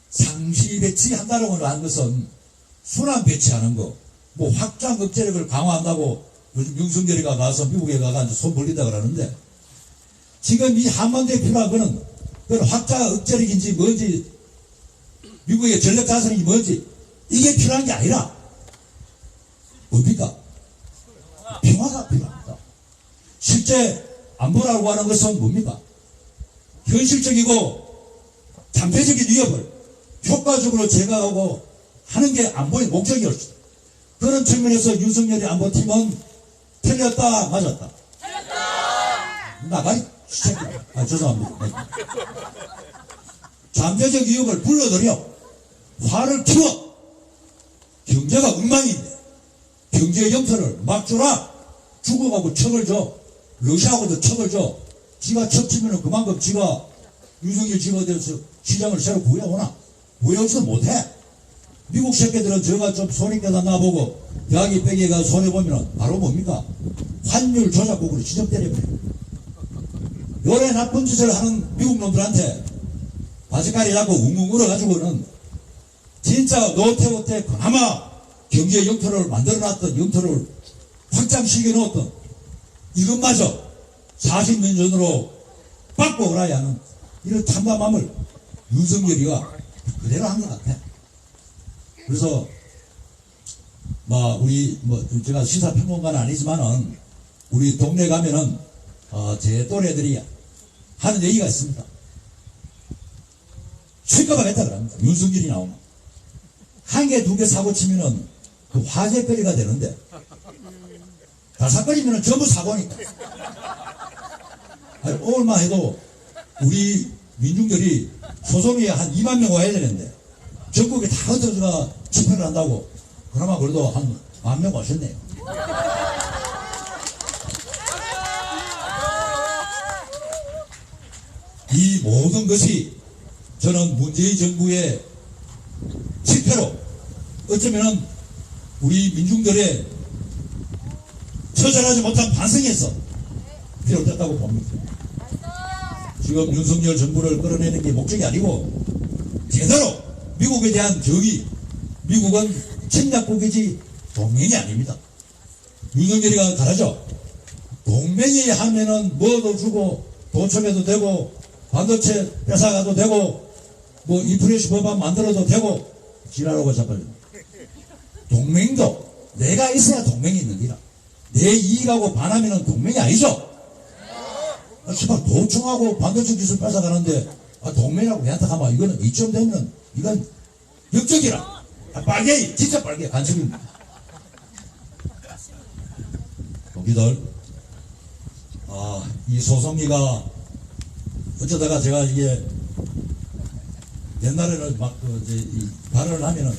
상시 배치한다고 하는 것은 순환 배치하는 거, 뭐 확장 억제력을 강화한다고 요즘 윤석열이가 가서 미국에 가서 손 벌린다 그러는데 지금 이 한반도에 필요한 거는 그건 확장 억제력인지 뭔지 미국의 전략 자산이 뭔지 이게 필요한 게 아니라 뭡니까? 평화가 필요합니다. 실제 안보라고 하는 것은 뭡니까? 현실적이고 잠재적인 위협을 효과적으로 제거하고 하는 게 안보의 목적이었습니다. 그런 측면에서 윤석열의 안보팀은 틀렸다 맞았다? 틀렸다! 나가리 시작입니다. 죄송합니다. 잠재적 위협을 불러들여 화를 키워 경제가 엉망인데 경제 영토를 막 줘라. 중국하고 척을 줘. 러시아하고도 척을 줘. 지가 척 치면은 그만큼 지가 윤석열 지가 돼서 시장을 새로 구해오나? 구해오지도 못해. 미국 새끼들은 저가 좀 손익계산 나보고 대학이 빼기에 가서 손해보면은 바로 뭡니까? 환율 조작국으로 지점 때려버려. 요래 나쁜 짓을 하는 미국 놈들한테 바지가리 잡고 웅웅 울어가지고는 진짜 노태우 때 그나마 경제 영토를 만들어놨던 영토를 확장시켜 놓았던 이것마저 40년 전으로 바꿔오라야 하는 이런 참담함을 윤석열이가 그대로 한 것 같아. 그래서 우리 제가 시사평론가는 아니지만은 우리 동네 가면은 제 또래들이 하는 얘기가 있습니다. 쇳까박했다 그럽니다. 윤석열이 나오면 한 개, 두 개 사고 치면은 그 화제거리가 되는데 다사거리면은 전부 사고니까. 아니, 오늘만 해도 우리 민중들이 소송이 한 2만 명 와야 되는데 전국에 다 흩어져가 집회를 한다고 그나마 그래도 한 10,000명 오셨네요. 이 모든 것이 저는 문재인 정부의 실패로 어쩌면은 우리 민중들의 처절하지 못한 반성에서 비롯됐다고 봅니다. 지금 윤석열 정부를 끌어내는 게 목적이 아니고 제대로 미국에 대한 정의, 미국은 침략국이지 동맹이 아닙니다. 윤석열이가 가르쳐 동맹이 하면은 뭐도 주고 도청해도 되고 반도체 뺏어가도 되고 인플레이션 법안 만들어도 되고 지랄하고 자빠져. 동맹도 내가 있어야 동맹이 있는 기라. 내 이익하고 반하면은 동맹이 아니죠. 시발 도청하고 반도체 기술 뺏어가는데 동맹이라고 왜한테 가면 이거는 이쯤 되면 이건 역적이라. 빨개, 진짜 빨개, 간첩입니다. 여기들 이 소송리가 어쩌다가 제가 이게 옛날에는 이 발언을 하면은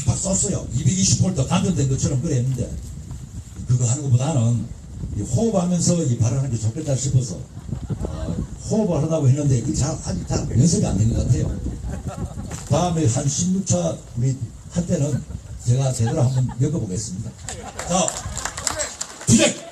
팍팍 썼어요. 220V 감전된 것처럼 그랬는데 그거 하는 것보다는 호흡하면서 이 발언하는 게 좋겠다 싶어서 호흡을 하다고 했는데 이게 아직 잘 연습이 안 된 것 같아요. 다음에 한 16차 우리 할 때는 제가 제대로 한번 겪어보겠습니다. 자, 주제!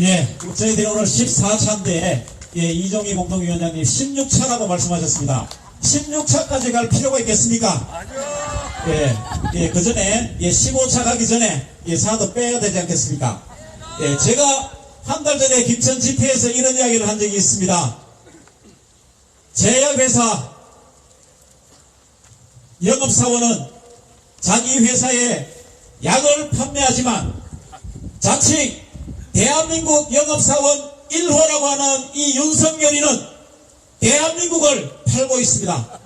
예, 저희들이 오늘 14차인데, 이종희 공동위원장님 16차라고 말씀하셨습니다. 16차까지 갈 필요가 있겠습니까? 그 전에, 15차 가기 전에, 사도 빼야 되지 않겠습니까? 제가 한 달 전에 김천 집회에서 이런 이야기를 한 적이 있습니다. 제약회사 영업사원은 자기 회사에 약을 판매하지만 자칭 대한민국 영업사원 1호라고 하는 이 윤석열이는 대한민국을 팔고 있습니다.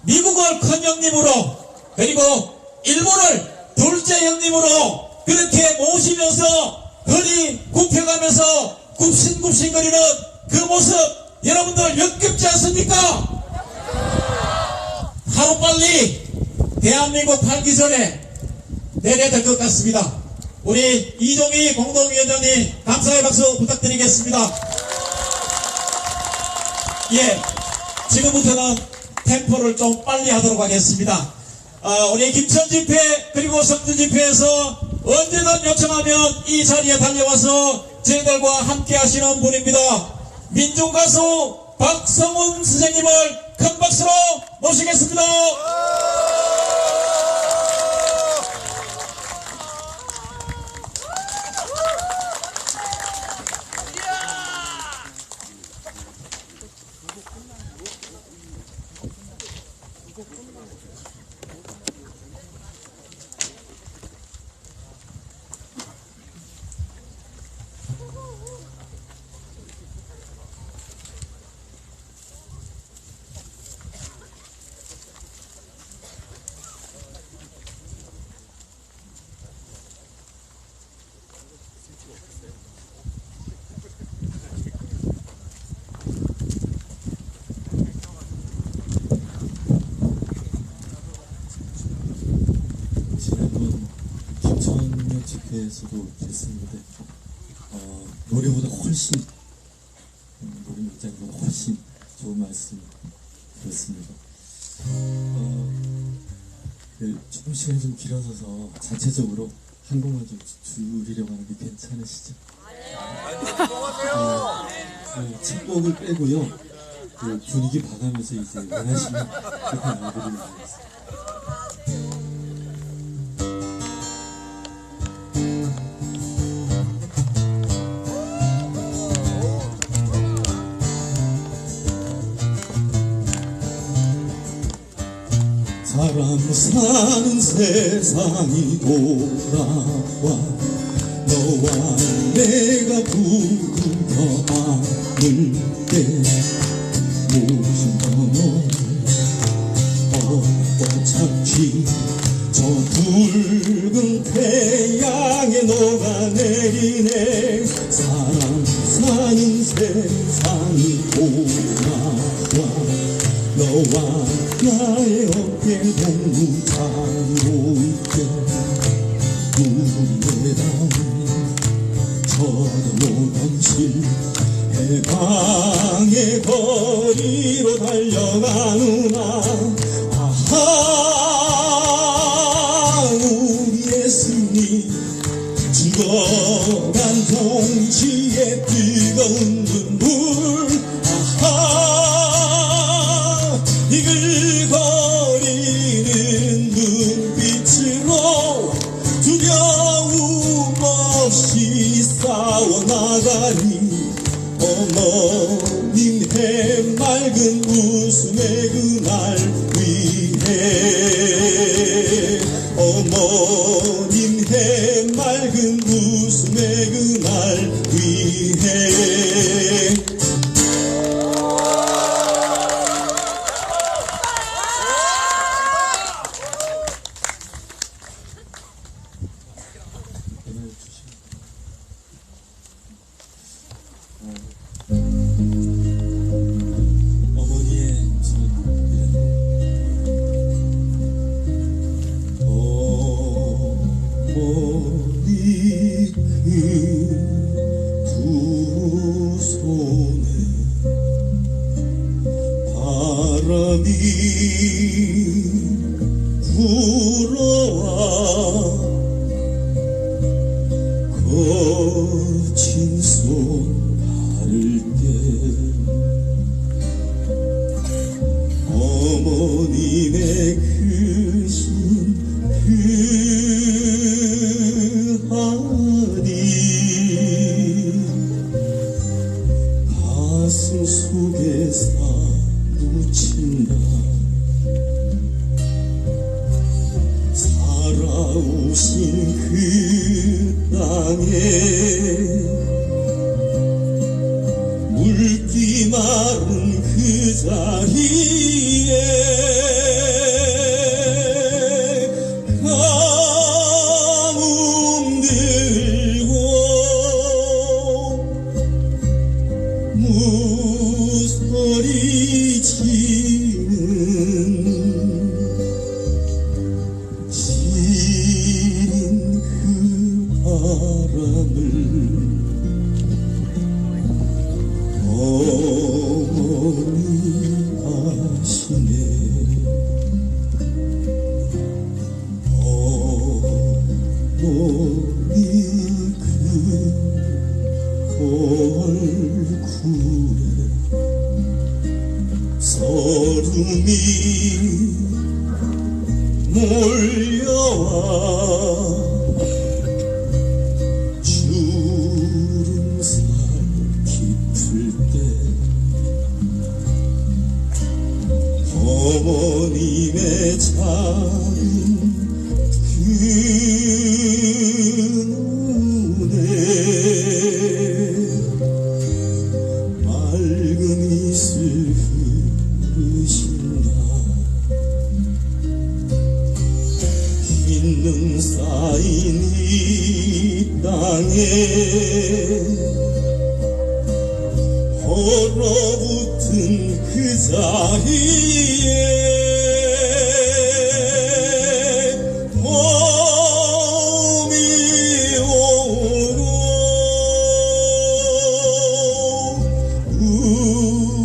미국을 큰 형님으로 그리고 일본을 둘째 형님으로 그렇게 모시면서 허리 굽혀가면서 굽신굽신거리는 그 모습 여러분들 역겹지 않습니까? 하루빨리 대한민국 팔기 전에 내려야 될 것 같습니다. 우리 이종희 공동위원장님 감사의 박수 부탁드리겠습니다. 지금부터는 템포를 좀 빨리 하도록 하겠습니다. 우리 김천 집회 그리고 성주 집회에서 언제든 요청하면 이 자리에 달려와서 저희들과 함께 하시는 분입니다. 민중가수 박성훈 선생님을 큰 박수로 모시겠습니다. 집회에서도 됐었는데 노래보다 훨씬 노래 입장보다 훨씬 좋은 말씀 들었습니다. 조금 시간이 좀 길어져서 자체적으로 한 곡만 좀 줄이려고 하는데 괜찮으시죠? 첫 곡을 빼고요. 그 분위기 봐가면서 이제 원하시면 그렇게 나와드리면 되겠습니다. 사람 사는 세상이 돌아와 너와 내가 부르며 안을 때 모든 걸 어차피 저 붉은 태양에 녹아내리네. 사람 사는 세상이 돌아와 너와 나의 어깨 동무 장로께 우리의 저들로 넘칠 해방의 거리로 달려가누나. 아하 우리의 승리 죽어간 정치의 뜨거운 눈물. 아하 이글거리는 눈빛으로 두려움 없이 싸워나가니 어머님 해맑은 웃음의 그날 위해 어머님 해맑은 웃음의 그날 위해 어머니의 손이라도 어머니 그 두 손에 바람이 불어와 거친 손 바를 때 어머님의 크신 그 한이 가슴 속에 사무친다. 살아오신 그 땅에 물기 마른 그 자리에 가뭄 들고 무소리치는 지린 그 바람을 어머니 아시네. 어머니 그 얼굴에 서름이 몰려와 주름살 깊을 때 어머님의 작은 그 눈에 맑은 이슬 흐르신다. 흰 눈 쌓인 이 땅에 얼어붙은 그 자리에 봄이 오고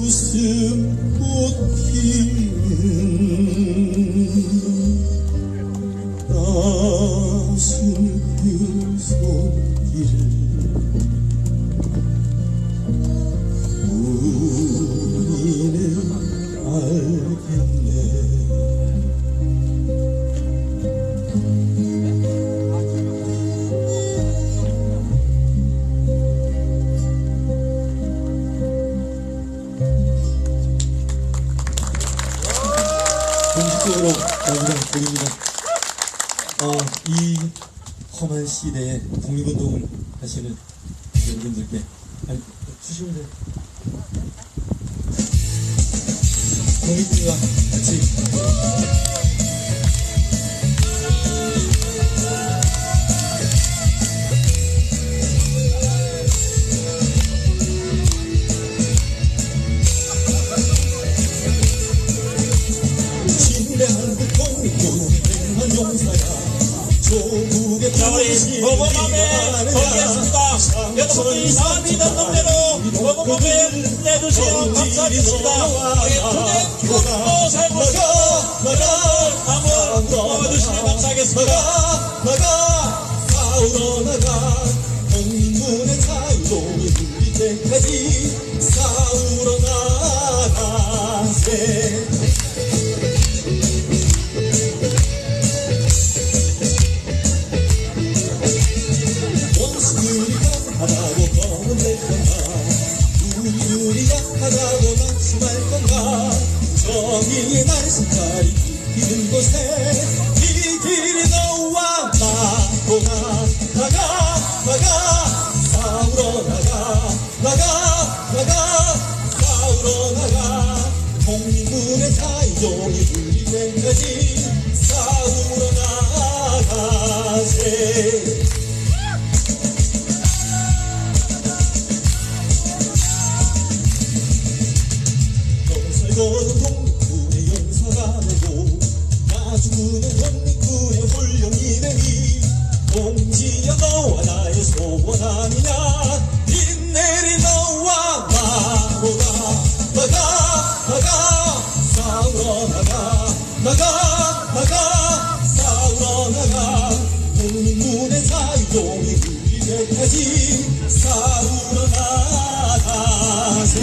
웃음꽃 피는 가슴 그 손길을 우리는 알겠네. 공식적으로 마지막 곡입니다. 이 험한 시대에 독립운동을 하시는 여러분들께 주시면 돼요. 독립군과 같이 자, 우리 모범함에 걸겠습니다. 여러분이 마음이 있는 대로 모범함에 내주시면 감사하겠습니다. 우리 주된 살고 남을 도와주시면 감사하겠습니다. 싸우러 나가 국민의 자유로 이룰 때까지 싸우러 나가세. 하다고 검은 될 건가 우리 약하다고 낙심할 건가 정의의 날 색깔이 비는 곳에 이 길이 너와 나고 나가 싸우러 나가 싸우러 나가 독립군의 자유종이 울릴 때까지 싸우러 나가세. 너는 독립군의 용사가 되고 나 죽으면 독립군의 훌륭히 되니 동지여 너와 나의 소원 아니냐 빛내리 너와 나가 싸우러 나가 싸우러 나가 독립군의 자유종이 울릴 때까지 싸우러 나가세.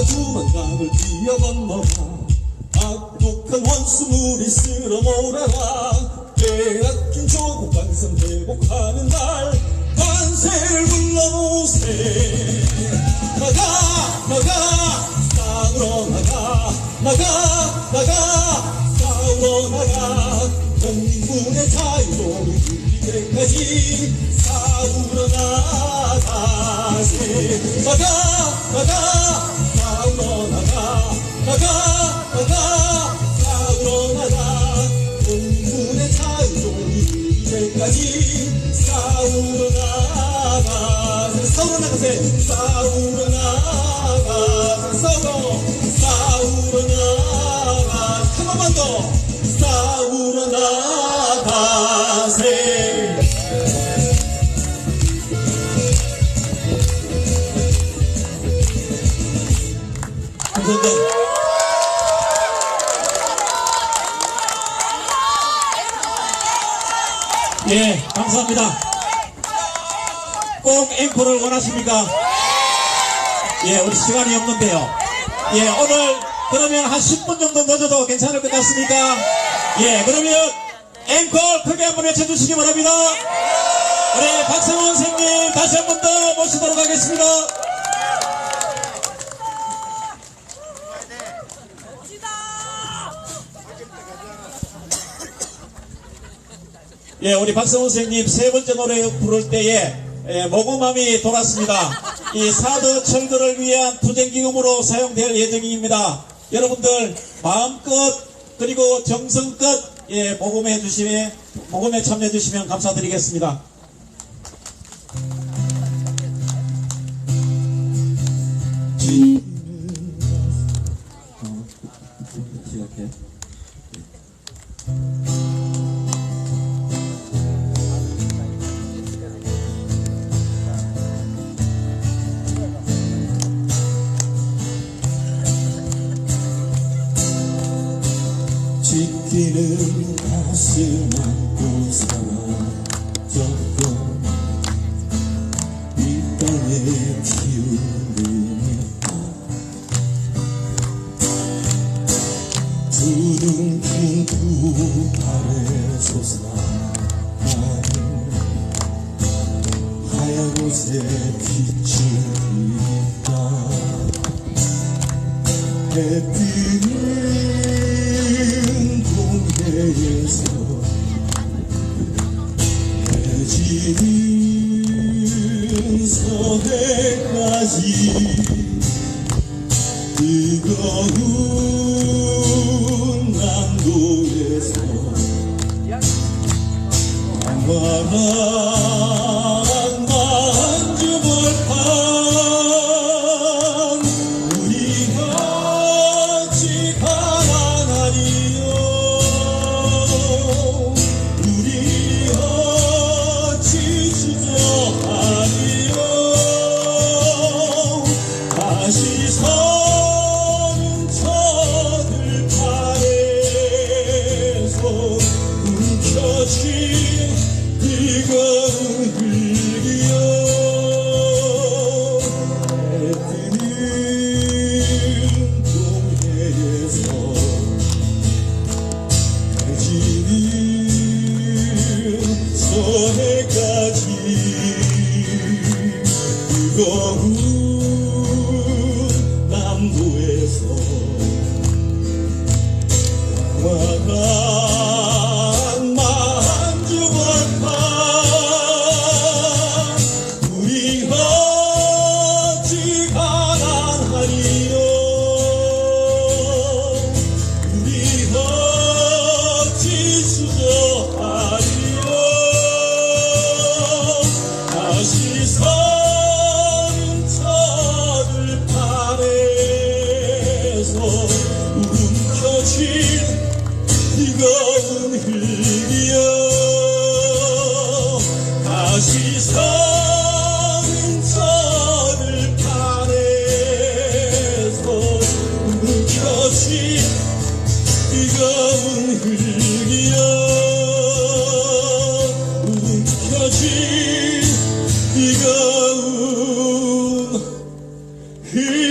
두만강을 뛰어 건너가 악독한 원수물이 쓸어 몰아라 빼앗긴 조국 강성 회복하는 날 만세를 불러보세. 나가 싸우러 나가 싸우러 나가 독립군의 자유로 이룰 때까지 싸우러 나가세. 싸우러 나가 싸우러 나가 독립군의 자유로 이룰 때까지 싸우러 나가세. 싸우러 나가세. 싸우러 나가세. 싸우러 나가 한 번만 더 싸우러 나가세. 감사합니다. 예, 감사합니다. 꼭 앵콜을 원하십니까? 예, 우리 시간이 없는데요. 예, 오늘 그러면 한 10분 정도 늦어도 괜찮을 것 같습니까? 예, 그러면 앵콜 크게 한번 외쳐주시기 바랍니다. 우리 박성원 선생님 다시 한 번 더 모시도록 하겠습니다. 예, 우리 박성훈 선생님 세 번째 노래 부를 때에 모금함이 돌았습니다. 이 사드 철거를 위한 투쟁기금으로 사용될 예정입니다. 여러분들 마음껏 그리고 정성껏 모금에 참여해 주시면 감사드리겠습니다. 시작해. 뛰는 가슴 안고 사라졌던 이 땅에 기울는 두둥근 두 발에 솟아나는 하얀 옷에 빛을 잇다 해 뜨는 동해에서 해 지는 서해까지 뜨거운 남도에서 한바람 만주벌판 우리같이 가난하리요 우리같이 주저하리요 다시 서는 저들판에서 움켜쥔 뜨거운 흙이여 해 뜨는 동해에서 해 지는 서해까지 뜨거운 남도에서 광활한 만주벌판 우리같이 가난하리요 우리같이 수저하리요 다시 서는 저들판에서 움켜쥔 뜨거운 흙이여 다시 서는 저들판에서 움켜쥔 뜨거운 흙이여 움켜쥔 뜨거운 흙이여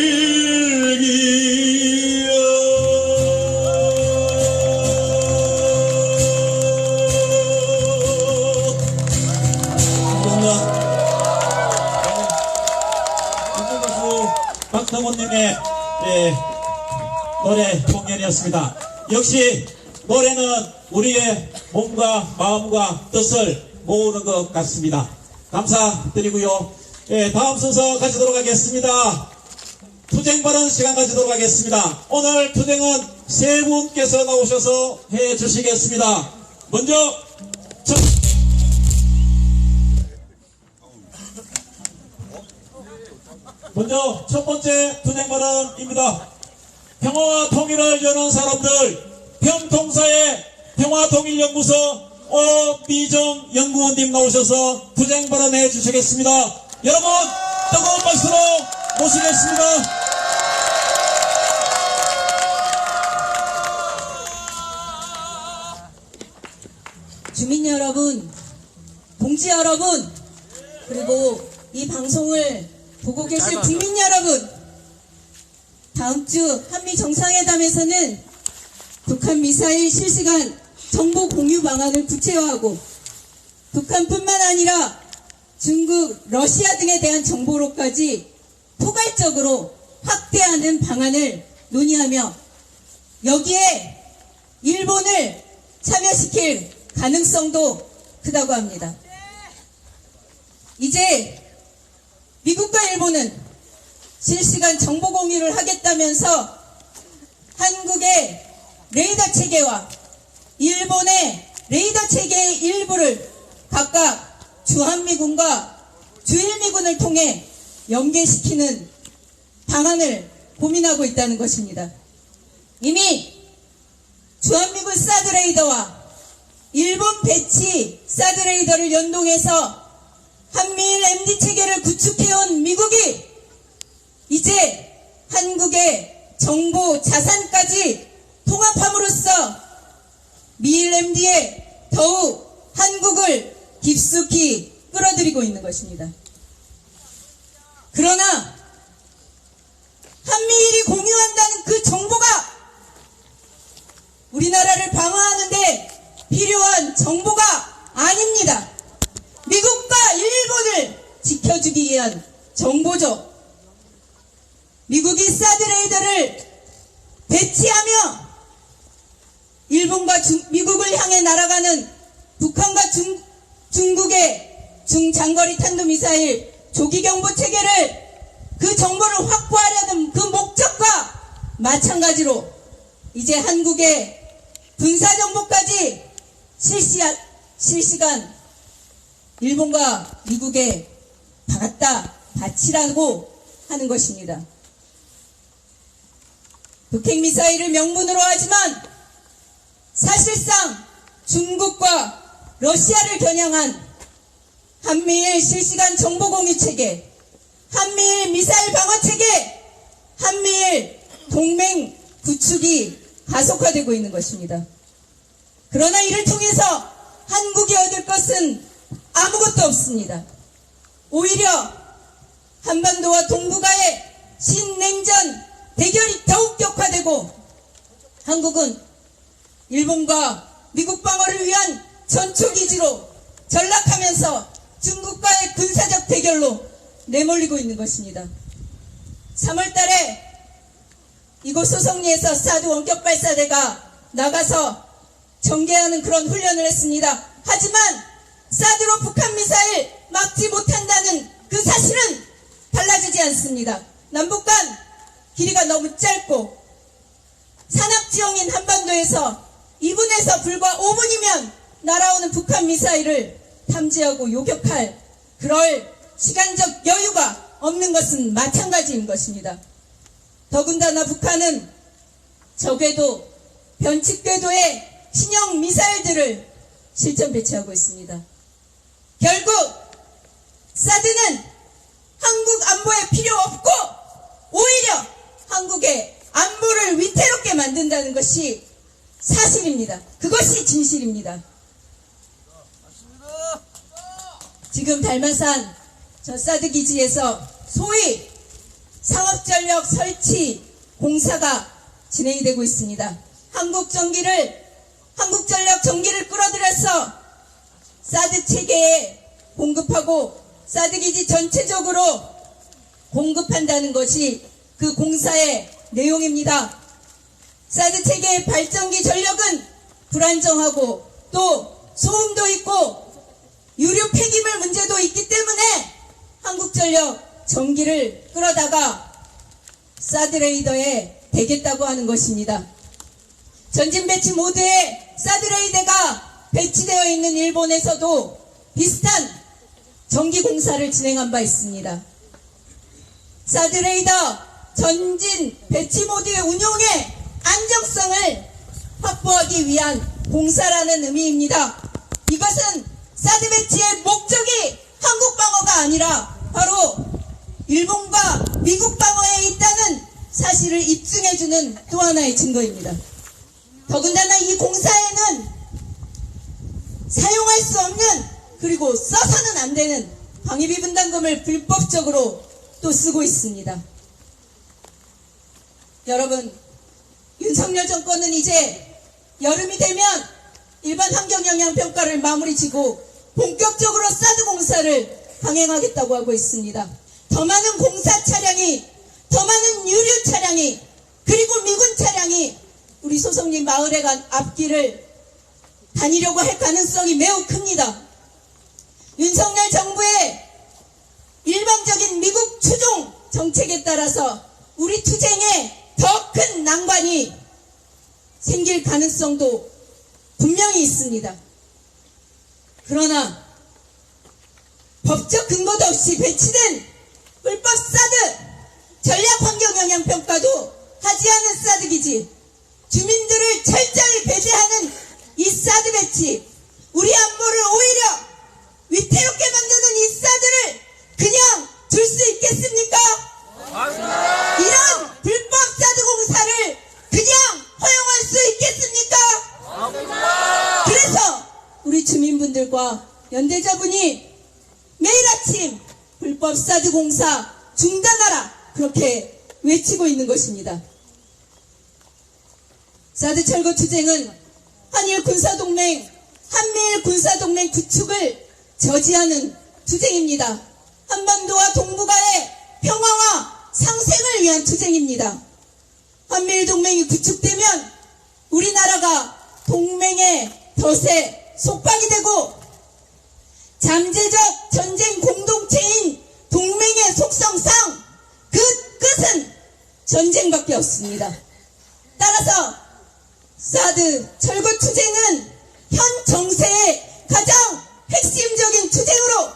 박성훈님의 노래 공연이었습니다. 역시 노래는 우리의 몸과 마음과 뜻을 모으는 것 같습니다. 감사드리고요. 다음 순서 가지도록 하겠습니다. 투쟁 발언 시간 가지도록 하겠습니다. 오늘 투쟁은 세 분께서 나오셔서 해 주시겠습니다. 먼저 첫 번째 투쟁 발언입니다. 평화와 통일을 여는 사람들, 평통사의 평화통일연구소 오미정 연구원님 나오셔서 투쟁 발언해 주시겠습니다. 여러분 뜨거운 박수로 모시겠습니다. 주민 여러분, 동지 여러분, 그리고 이 방송을 보고 계실 국민 여러분, 다음 주 한미 정상회담에서는 북한 미사일 실시간 정보 공유 방안을 구체화하고 북한뿐만 아니라 중국, 러시아 등에 대한 정보로까지 포괄적으로 확대하는 방안을 논의하며 여기에 일본을 참여시킬 가능성도 크다고 합니다. 이제 미국과 일본은 실시간 정보 공유를 하겠다면서 한국의 레이더 체계와 일본의 레이더 체계의 일부를 각각 주한미군과 주일미군을 통해 연계시키는 방안을 고민하고 있다는 것입니다. 이미 주한미군 사드 레이더와 일본 배치 사드 레이더를 연동해서 한미일 MD 체계를 구축해온 미국이 이제 한국의 정보 자산까지 통합함으로써 미일 MD에 더욱 한국을 깊숙이 끌어들이고 있는 것입니다. 그러나 한미일이 공유한다는 그 정보가 우리나라를 방어하는데 필요한 정보가 아닙니다. 미국과 일본을 지켜주기 위한 정보죠. 미국이 사드 레이더를 배치하며 일본과 미국을 향해 날아가는 북한과 중국의 중장거리 탄도미사일 조기경보 체계를 그 정보를 확보하려는 그 목적과 마찬가지로 이제 한국의 군사정보까지 실시간 일본과 미국에 바치라고 하는 것입니다. 북핵미사일을 명분으로 하지만 사실상 중국과 러시아를 겨냥한 한미일 실시간 정보공유체계, 한미일 미사일 방어체계, 한미일 동맹 구축이 가속화되고 있는 것입니다. 그러나 이를 통해서 한국이 얻을 것은 아무것도 없습니다. 오히려 한반도와 동북아의 신냉전 대결이 더욱 격화되고 한국은 일본과 미국 방어를 위한 전초기지로 전락하면서 중국과의 군사적 대결로 내몰리고 있는 것입니다. 3월 달에 이곳 소성리에서 사드 원격 발사대가 나가서 전개하는 그런 훈련을 했습니다. 하지만 사드로 북한 미사일 막지 못한다는 그 사실은 달라지지 않습니다. 남북 간 길이가 너무 짧고 산악지형인 한반도에서 2분에서 불과 5분이면 날아오는 북한 미사일을 탐지하고 요격할 그럴 시간적 여유가 없는 것은 마찬가지인 것입니다. 더군다나 북한은 저궤도, 변칙궤도의 신형 미사일들을 실전 배치하고 있습니다. 결국 사드는 한국 안보에 필요 없고 오히려 한국의 안보를 위태롭게 만든다는 것이 사실입니다. 그것이 진실입니다. 지금 달마산 저 사드 기지에서 소위 상업전력 설치 공사가 진행이 되고 있습니다. 한국전력 전기를 끌어들여서 사드 체계에 공급하고 사드 기지 전체적으로 공급한다는 것이 그 공사의 내용입니다. 사드 체계의 발전기 전력은 불안정하고 또 소음도 있고 유류 폐기물 문제도 있기 때문에 한국전력 전기를 끌어다가 사드 레이더에 대겠다고 하는 것입니다. 전진 배치 모드에 사드 레이더가 배치되어 있는 일본에서도 비슷한 전기 공사를 진행한 바 있습니다. 사드 레이더 전진 배치 모드의 운용의 안정성을 확보하기 위한 공사라는 의미입니다. 이것은 사드 배치의 목적이 한국 방어가 아니라 바로 일본과 미국 방어에 있다는 사실을 입증해주는 또 하나의 증거입니다. 더군다나 이 공사에는 사용할 수 없는 그리고 써서는 안 되는 방위비 분담금을 불법적으로 또 쓰고 있습니다. 여러분, 윤석열 정권은 이제 여름이 되면 일반 환경영향평가를 마무리 지고 본격적으로 사드 공사를 강행하겠다고 하고 있습니다. 더 많은 공사 차량이, 더 많은 유류 차량이, 그리고 미군 차량이 우리 소성리 마을에 간 앞길을 다니려고 할 가능성이 매우 큽니다. 윤석열 정부의 일방적인 미국 추종 정책에 따라서 우리 투쟁에 더 큰 난관이 생길 가능성도 분명히 있습니다. 그러나 법적 근거도 없이 배치된 불법 사드 전략환경영향평가도 하지 않은 사드 기지, 주민들을 철저히 배제하는 이 사드 배치, 우리 안보를 오히려 위태롭게 만드는 이 사드를 그냥 둘 수 있겠습니까? 이런 불법 사드 공사를 그냥 허용할 수 있겠습니까? 국민과 연대자분이 매일 아침 불법 사드 공사 중단하라 그렇게 외치고 있는 것입니다. 사드 철거 투쟁은 한일 군사동맹 구축을 저지하는 투쟁입니다. 한반도와 동북아의 평화와 상생을 위한 투쟁입니다. 한미일 동맹이 구축되면 우리나라가 동맹의 덫에 속박이 되고 잠재적 전쟁 공동체인 동맹의 속성상 그 끝은 전쟁밖에 없습니다. 따라서 사드 철거 투쟁은 현 정세의 가장 핵심적인 투쟁으로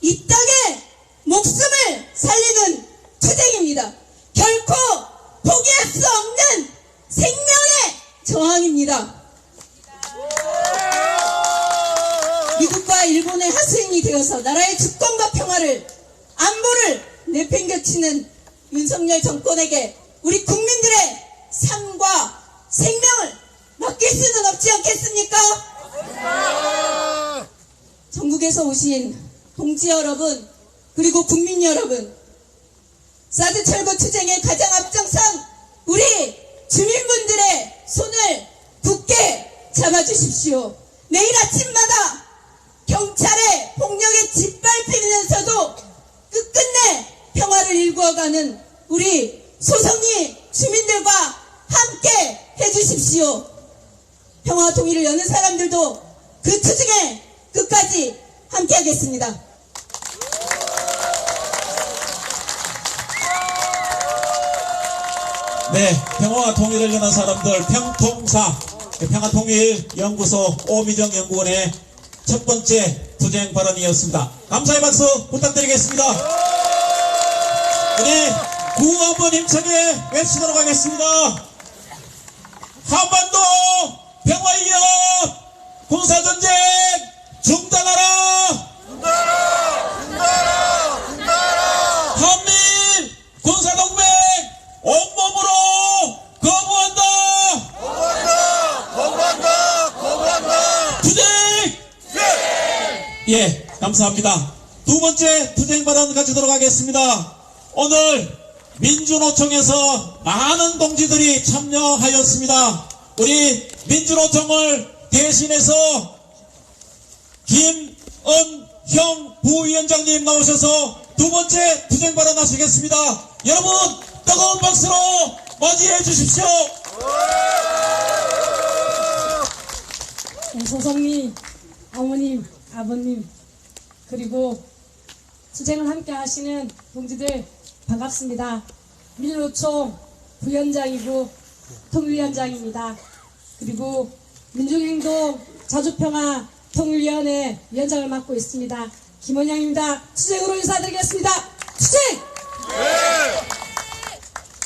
이 땅의 목숨을 살리는 투쟁입니다. 결코 포기할 수 없는 생명의 저항입니다. 미국과 일본의 하수인이 되어서 나라의 주권과 평화를 안보를 내팽겨치는 윤석열 정권에게 우리 국민들의 삶과 생명을 맡길 수는 없지 않겠습니까? 전국에서 오신 동지 여러분 그리고 국민 여러분, 사드 철거 투쟁에 가장 앞장선 우리 주민분들의 손을 굳게 잡아주십시오. 매일 아침마다 경찰의 폭력에 짓밟히면서도 끝끝내 평화를 일구어가는 우리 소성리 주민들과 함께 해주십시오. 평화 통일을 여는 사람들도 그 투쟁에 끝까지 함께 하겠습니다. 네, 평화와 통일을 여는 사람들 평통사 평화통일연구소 오미정 연구원의 첫 번째 투쟁 발언이었습니다. 감사의 박수 부탁드리겠습니다. 우리 구호 한번 힘차게 외치도록 하겠습니다. 한반도 평화위협 군사전쟁 중단하라! 한미 군사동맹 온몸으로 거부한다! 투쟁! 예, 감사합니다. 두 번째 투쟁 발언 가지도록 하겠습니다. 오늘 민주노총에서 많은 동지들이 참여하였습니다. 우리 민주노총을 대신해서 김은형 부위원장님 나오셔서 두 번째 투쟁 발언 하시겠습니다. 여러분 뜨거운 박수로 맞이해 주십시오. 소성리 어머님, 아버님 그리고 투쟁을 함께 하시는 동지들 반갑습니다. 민주노총 부위원장이고 통일위원장입니다. 그리고 민중행동 자주평화 통일위원회 위원장을 맡고 있습니다. 김원영입니다. 투쟁으로 인사드리겠습니다. 투쟁!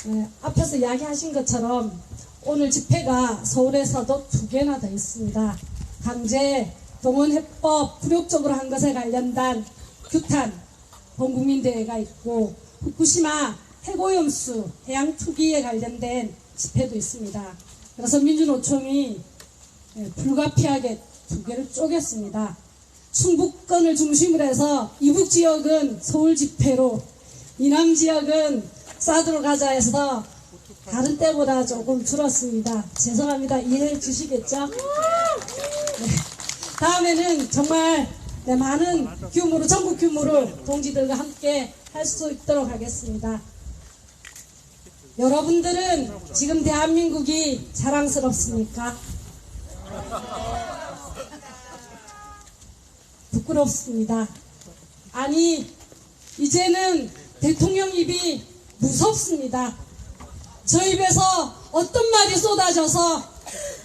네, 앞에서 이야기하신 것처럼 오늘 집회가 서울에서도 2개나 더 있습니다. 강제 동원해법 불욕적으로 한 것에 관련된 규탄 범국민대회가 있고 후쿠시마 해고염수 해양 투기에 관련된 집회도 있습니다. 그래서 민주노총이 불가피하게 2개를 쪼갰습니다. 충북권을 중심으로 해서 이북 지역은 서울 집회로, 이남 지역은 사드로 가자 해서 다른 때보다 조금 줄었습니다. 죄송합니다. 이해해 주시겠죠? 네. 다음에는 정말 많은 규모로, 전국 규모로 동지들과 함께 할 수 있도록 하겠습니다. 여러분들은 지금 대한민국이 자랑스럽습니까? 부끄럽습니다. 아니, 이제는 대통령 입이 무섭습니다. 저 입에서 어떤 말이 쏟아져서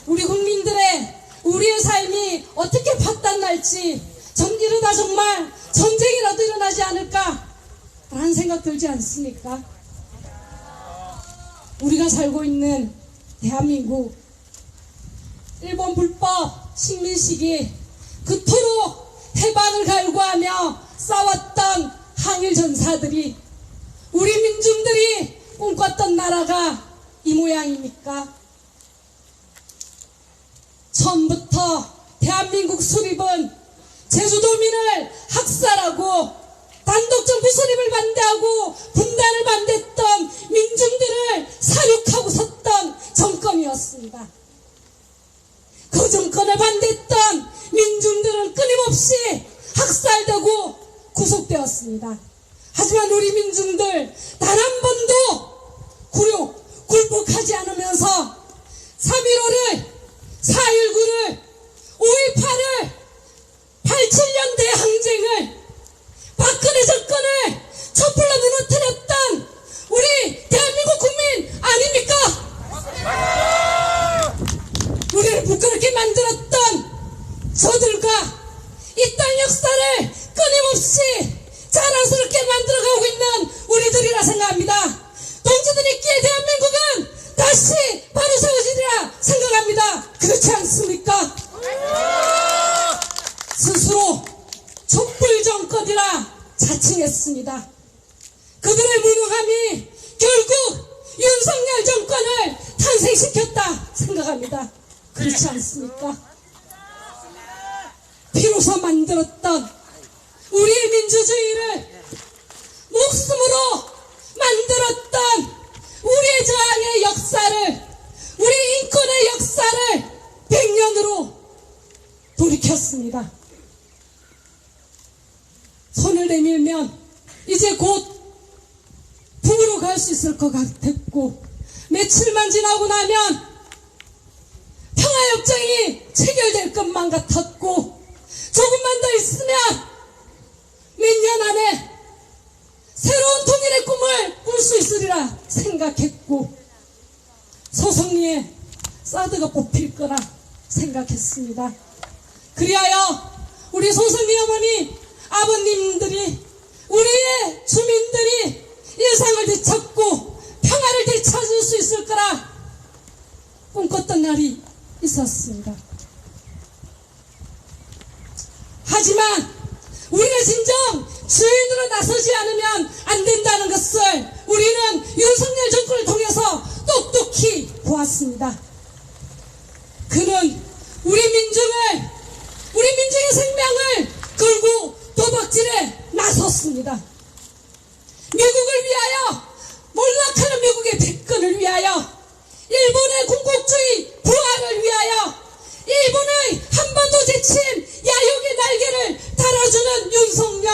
우리의 삶이 어떻게 파탄날지, 이러다 정말 전쟁이라도 일어나지 않을까 라는 생각 들지 않습니까? 우리가 살고 있는 대한민국, 일본 불법 식민시기 그토록 해방을 갈구하며 싸웠던 항일 전사들이, 우리 민중들이 꿈꿨던 나라가 이 모양입니까? 처음부터 대한민국 수립은 제주도민을 학살하고 단독정부 수립을 반대하고 분단을 반대했던 민중들을 사륙하고 섰던 정권이었습니다. 그 정권을 반대했던 민중들은 끊임없이 학살되고 구속되었습니다. 하지만 우리 민중들 단 한 번도 굴복하지 않으면서 3.15를 4.19를 5.18을 87년 대항쟁을 박근혜 정권을 촛불로 무너뜨렸던 우리 대한민국 국민 아닙니까? 우리를 부끄럽게 만들었던 저들과 이 땅 역사를 끊임없이 자랑스럽게 만들어가고 있는 우리들이라 생각합니다. 동지들이 있기에 대한민국은 다시 바로 세워지리라 생각합니다. 그렇지 않습니까? 스스로 촛불 정권이라 자칭했습니다. 그들의 무능함이 결국 윤석열 정권을 탄생시켰다 생각합니다. 그렇지 않습니까? 비로소 만들었던 우리의 민주주의를 목숨으로 만들었던 우리의 저항의 역사를, 우리 인권의 역사를 100년으로 돌이켰습니다. 손을 내밀면 이제 곧 북으로 갈 수 있을 것 같았고, 며칠만 지나고 나면 평화협정이 체결될 것만 같았고, 조금만 더 있으면 몇 년 안에 새로운 통일의 꿈을 꿀 수 있으리라 생각했고, 소송리에 사드가 뽑힐 거라 생각했습니다. 그리하여 우리 소송리 어머니, 아버님들이, 우리의 주민들이 일상을 되찾고 평화를 되찾을 수 있을 거라 꿈꿨던 날이 있었습니다. 하지만 우리가 진정 주인으로 나서지 않으면 안 된다는 것을 우리는 윤석열 정권을 통해서 똑똑히 보았습니다. 그는 우리 민중의 생명을 걸고 도박질에 나섰습니다. 미국을 위하여, 몰락하는 미국의 패권을 위하여, 일본의 군국주의 부활을 위하여, 일본의 한반도 제침 야욕의 날개를 달아주는 윤석열,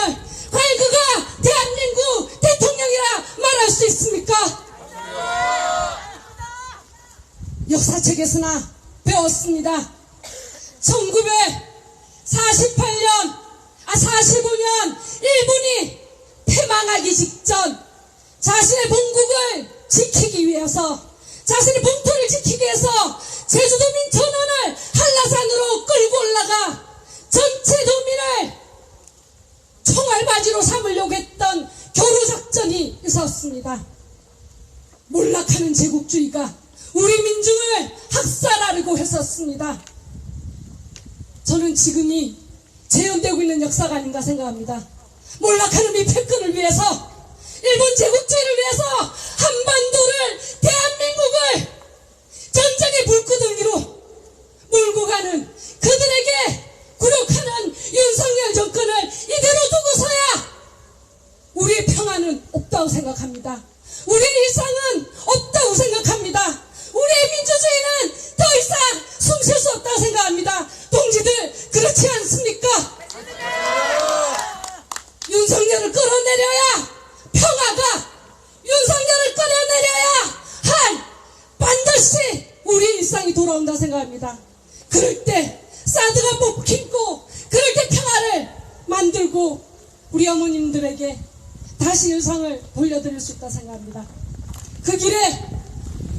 과연 그가 대한민국 대통령이라 말할 수 있습니까? 역사책에서나 배웠습니다. 1945년 일본이 패망하기 직전 자신의 본국을 지키기 위해서, 자신의 본토를 지키기 위해서 제주도민 전원을 한라산으로 끌고 올라가 전체 도민을 총알바지로 삼으려고 했던 교류작전이 있었습니다. 몰락하는 제국주의가 우리 민중을 학살하려고 했었습니다. 저는 지금이 재현되고 있는 역사가 아닌가 생각합니다. 몰락하는 이 패권을 위해서, 일본 제국주의를 위해서 한반도를, 대한민국을 전쟁의 불구덩이로 몰고 가는 그들에게 굴욕하는 윤석열 정권을 이대로 두고서야 우리의 평화는 없다고 생각합니다. 우리의 일상은 없다고 생각합니다. 우리의 민주주의는 더 이상 숨 쉴 수 없다고 생각합니다. 동지들, 그렇지 않습니까? 윤석열을 끌어내려야 평화가, 윤석열을 끌어내려야 반드시 우리 일상이 돌아온다 생각합니다. 그럴 때 사드가 뽑히고, 그럴 때 평화를 만들고 우리 어머님들에게 다시 일상을 돌려드릴 수 있다 생각합니다. 그 길에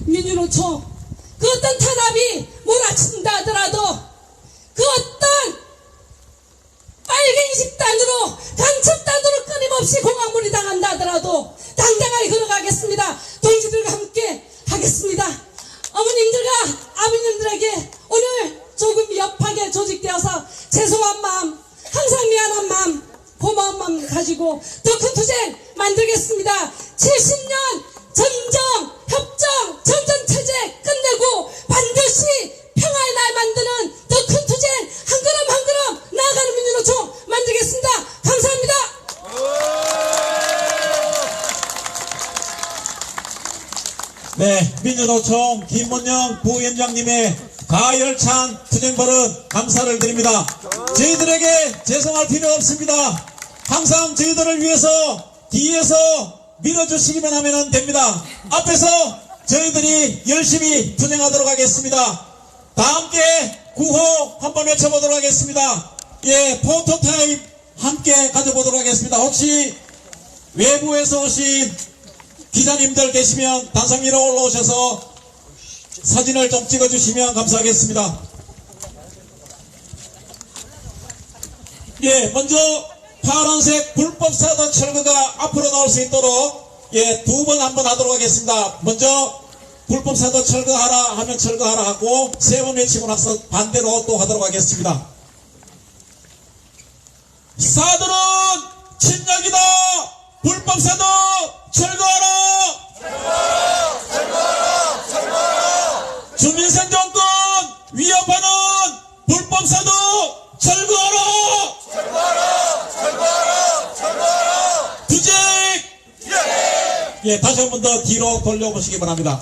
민주노총, 그 어떤 탄압이 몰아친다 하더라도, 그 어떤 빨갱이 집단으로, 간첩단으로 끊임없이 공항몰이 당한다 하더라도 당당하게 걸어가겠습니다. 동지들과 함께 하겠습니다. 어머님들과 아버님들에게 오늘 조금 미흡하게 조직되어서 죄송한 마음, 항상 미안한 마음, 고마운 마음 가지고 더 큰 투쟁 만들겠습니다. 70년 전정, 협정, 전전체제 끝내고 반드시 평화의 날 만드는 더 큰 투쟁 한 걸음 한 걸음 나아가는 민주노총 민주노총 김문영 부위원장님의 가열찬 투쟁발언 감사를 드립니다. 저희들에게 죄송할 필요 없습니다. 항상 저희들을 위해서 뒤에서 밀어주시기만 하면 됩니다. 앞에서 저희들이 열심히 투쟁하도록 하겠습니다. 다 함께 구호 한번 외쳐보도록 하겠습니다. 예, 포토타임 함께 가져보도록 하겠습니다. 혹시 외부에서 오신 기자님들 계시면 단상 위로 올라오셔서 사진을 좀 찍어주시면 감사하겠습니다. 예, 먼저 파란색 불법사던 철거가 앞으로 나올 수 있도록 예, 두 번 한번 하도록 하겠습니다. 먼저 불법사던 철거하라 하면 철거하라 하고 세 번 외치고 나서 반대로 또 하도록 하겠습니다. 사들은 침략이다. 불법사도 철거하라. 주민생존권 위협하는 불법사도 철거하라. 투쟁. 예, 다시 한 번 더 뒤로 돌려보시기 바랍니다.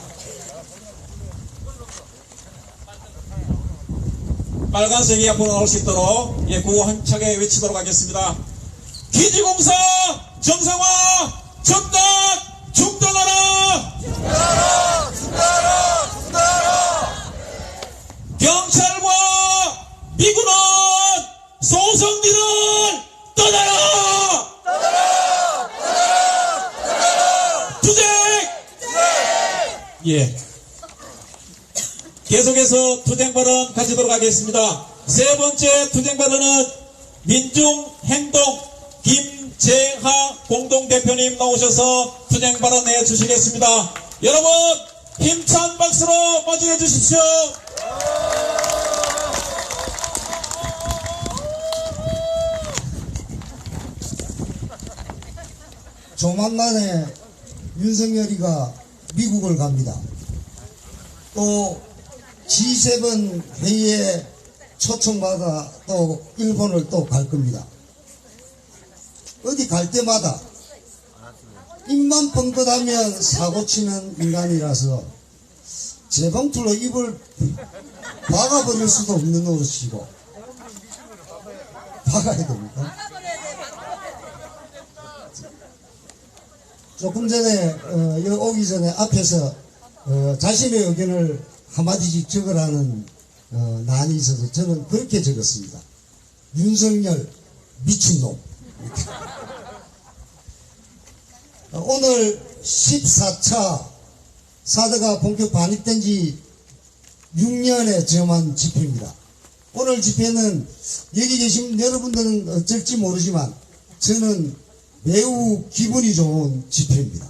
빨간색이 앞으로 나올 수 있도록 예, 구호 힘차게 외치도록 하겠습니다. 기지공사 정상화 즉각 중단하라. 경찰과 미군은 소성들을 떠나라. 투쟁. 예. 계속해서 투쟁 발언 가지도록 하겠습니다. 세 번째 투쟁 발언은 민중행동 김재하 공동대표님 나오셔서 투쟁 발언 해주시겠습니다. 여러분 힘찬 박수로 맞이해 주십시오. 조만간에 윤석열이가 미국을 갑니다. 또 G7 회의에 초청받아 또 일본을 또 갈 겁니다. 어디 갈 때마다 입만 뻥끗하면 사고치는 인간이라서 재봉틀로 입을 박아버릴 수도 없는 노릇이고 박아야 됩니까? 조금 전에 여기 오기 전에 앞에서 자신의 의견을 한마디씩 적으라는 난이 있어서 저는 그렇게 적었습니다. 윤석열 미친놈. 오늘 14차 사드가 본격 반입된 지 6년에 저만 집회입니다. 오늘 집회는 여기 계신 여러분들은 어쩔지 모르지만 저는 매우 기분이 좋은 집회입니다.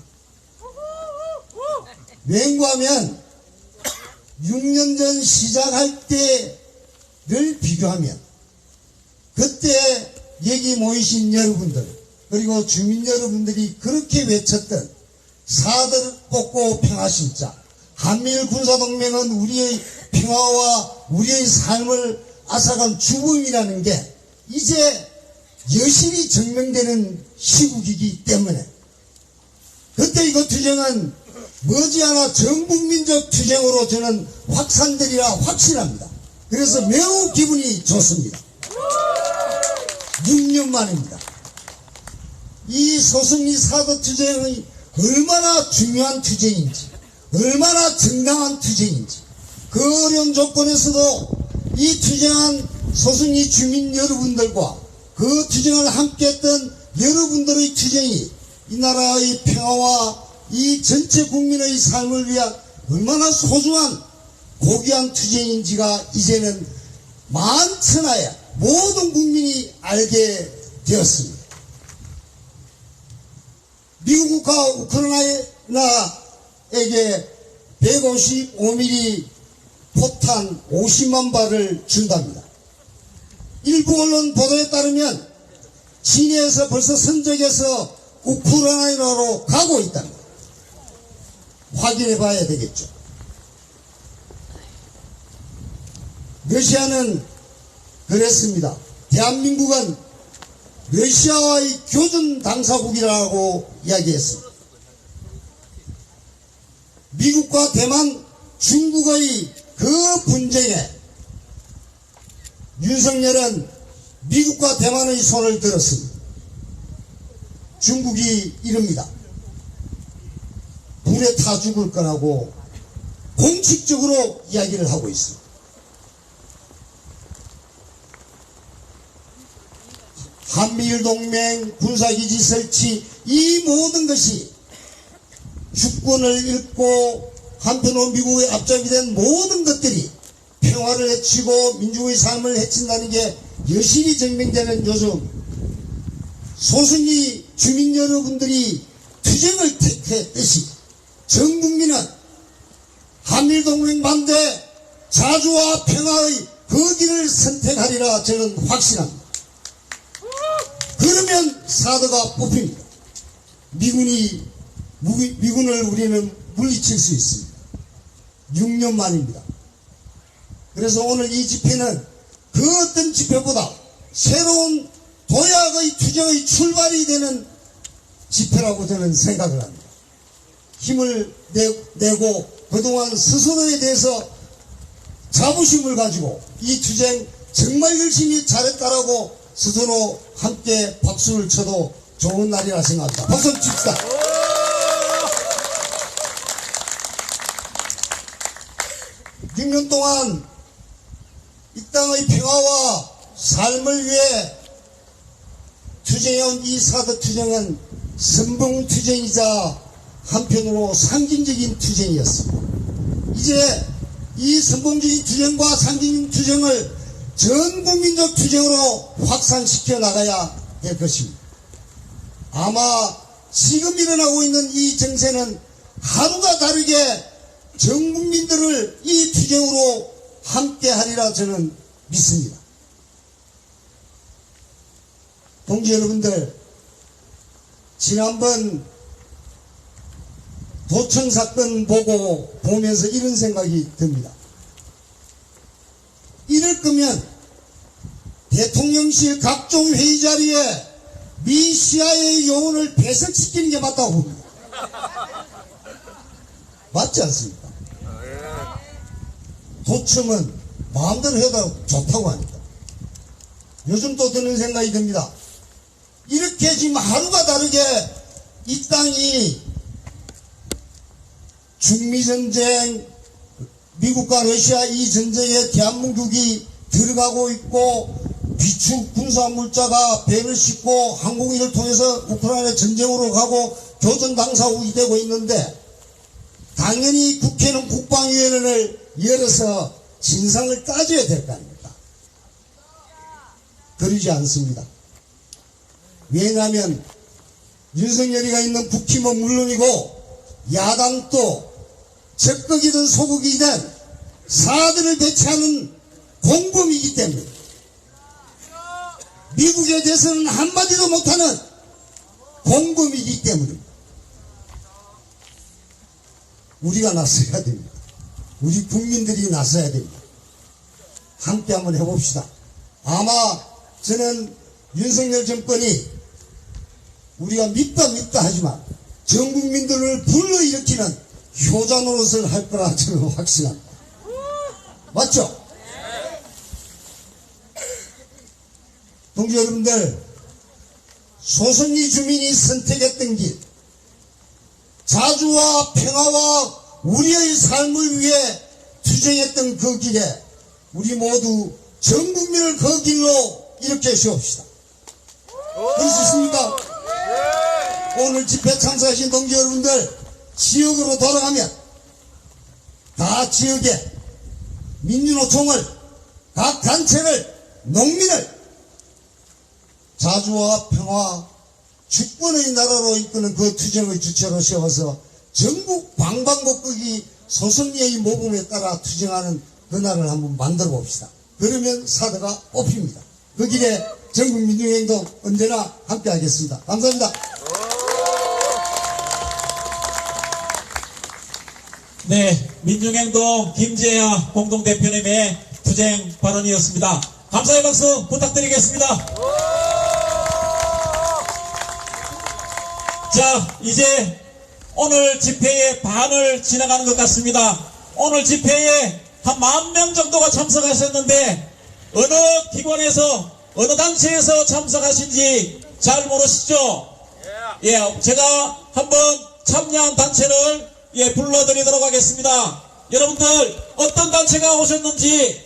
왜냐하면 6년 전 시작할 때를 비교하면 그때 여기 모이신 여러분들 그리고 주민 여러분들이 그렇게 외쳤던 사들 뽑고 평화 신자 한미일 군사동맹은 우리의 평화와 우리의 삶을 앗아간 죽음이라는 게 이제 여실히 증명되는 시국이기 때문에 그때 이거 투쟁은 머지않아 전국민적 투쟁으로 저는 확산되리라 확신합니다. 그래서 매우 기분이 좋습니다. 6년 만입니다. 이 소승리 사도 투쟁이 얼마나 중요한 투쟁인지 얼마나 정당한 투쟁인지 그 어려운 조건에서도 이 투쟁한 소승리 주민 여러분들과 그 투쟁을 함께했던 여러분들의 투쟁이 이 나라의 평화와 이 전체 국민의 삶을 위한 얼마나 소중한 고귀한 투쟁인지가 이제는 만천하에 모든 국민이 알게 되었습니다. 미국 국가 우크라이나에게 155mm 포탄 50만 발을 준답니다. 일부 언론 보도에 따르면 진해에서 벌써 선적해서 우크라이나로 가고 있답니다. 확인해 봐야 되겠죠. 러시아는 그랬습니다. 대한민국은 러시아와의 교전 당사국이라고 이야기했습니다. 미국과 대만, 중국의 그 분쟁에 윤석열은 미국과 대만의 손을 들었습니다. 중국이 이릅니다. 불에 타 죽을 거라고 공식적으로 이야기를 하고 있습니다. 한미일 동맹, 군사기지 설치, 이 모든 것이 주권을 잃고 한편으로 미국의 앞잡이 된 모든 것들이 평화를 해치고 민주의 삶을 해친다는 게 여실히 증명되는 요즘 소승리 주민 여러분들이 투쟁을 택했듯이 전 국민은 한미일동맹 반대, 자주와 평화의 그 길을 선택하리라 저는 확신합니다. 그러면 사드가 뽑힙니다. 미군을 우리는 물리칠 수 있습니다. 6년 만입니다. 그래서 오늘 이 집회는 그 어떤 집회보다 새로운 도약의 투쟁의 출발이 되는 집회라고 저는 생각을 합니다. 힘을 내고 그동안 스스로에 대해서 자부심을 가지고 이 투쟁 정말 열심히 잘했다라고 스스로 함께 박수를 쳐도 좋은 날이라 생각합니다. 박수 칩시다. 6년 동안 이 땅의 평화와 삶을 위해 투쟁해온 이 사드 투쟁은 선봉투쟁이자 한편으로 상징적인 투쟁이었습니다. 이제 이 선봉적인 투쟁과 상징적인 투쟁을 전 국민적 투쟁으로 확산시켜 나가야 될 것입니다. 아마 지금 일어나고 있는 이 정세는 하루가 다르게 전 국민들을 이 투쟁으로 함께 하리라 저는 믿습니다. 동지 여러분들, 지난번 도청 사건 보면서 이런 생각이 듭니다. 이럴 거면 대통령실 각종 회의 자리에 미 CIA 요원을 배석시키는 게 맞다고 봅니다. 맞지 않습니까? 도청은 마음대로 해도 좋다고 합니다. 요즘 또 드는 생각이 듭니다. 이렇게 지금 하루가 다르게 이 땅이 중미전쟁, 미국과 러시아 이 전쟁에 대한민국이 들어가고 있고 비축 군사물자가 배를 싣고 항공기를 통해서 우크라이나 전쟁으로 가고 교전 당사국이 되고 있는데 당연히 국회는 국방위원회를 열어서 진상을 따져야 될 거 아닙니까? 그러지 않습니다. 왜냐하면 윤석열이가 있는 국힘은 물론이고 야당도 적극이든 소극이든 사드를 배치하는 공범이기 때문에 미국에 대해서는 한마디도 못하는 공범이기 때문에 우리가 나서야 됩니다. 우리 국민들이 나서야 됩니다. 함께 한번 해봅시다. 아마 저는 윤석열 정권이 우리가 밉다 하지만 전 국민들을 불러일으키는 효자 노릇을 할 거라 저는 확신합니다. 맞죠? 동지 여러분들, 소선리 주민이 선택했던 길, 자주와 평화와 우리의 삶을 위해 투쟁했던 그 길에 우리 모두 전 국민을 그 길로 일으켜 세웁시다. 그럴 수 있습니까? 오늘 집회 참석하신 동지 여러분들, 지역으로 돌아가면 다 지역에 민주노총을, 각 단체를, 농민을 자주와 평화, 주권의 나라로 이끄는 그 투쟁의 주체로 세워서 전국 방방곡곡이 소선리의 모범에 따라 투쟁하는 그날을 한번 만들어 봅시다. 그러면 사드가 뽑힙니다. 그 길에 전국민주행동 언제나 함께 하겠습니다. 감사합니다. 네, 민중행동 김재하 공동대표님의 투쟁 발언이었습니다. 감사의 박수 부탁드리겠습니다. 자, 이제 오늘 집회의 반을 지나가는 것 같습니다. 오늘 집회에 한 10,000명 정도가 참석하셨는데 어느 기관에서 어느 단체에서 참석하신지 잘 모르시죠? 예, 제가 한번 참여한 단체를 불러드리도록 하겠습니다. 여러분들 어떤 단체가 오셨는지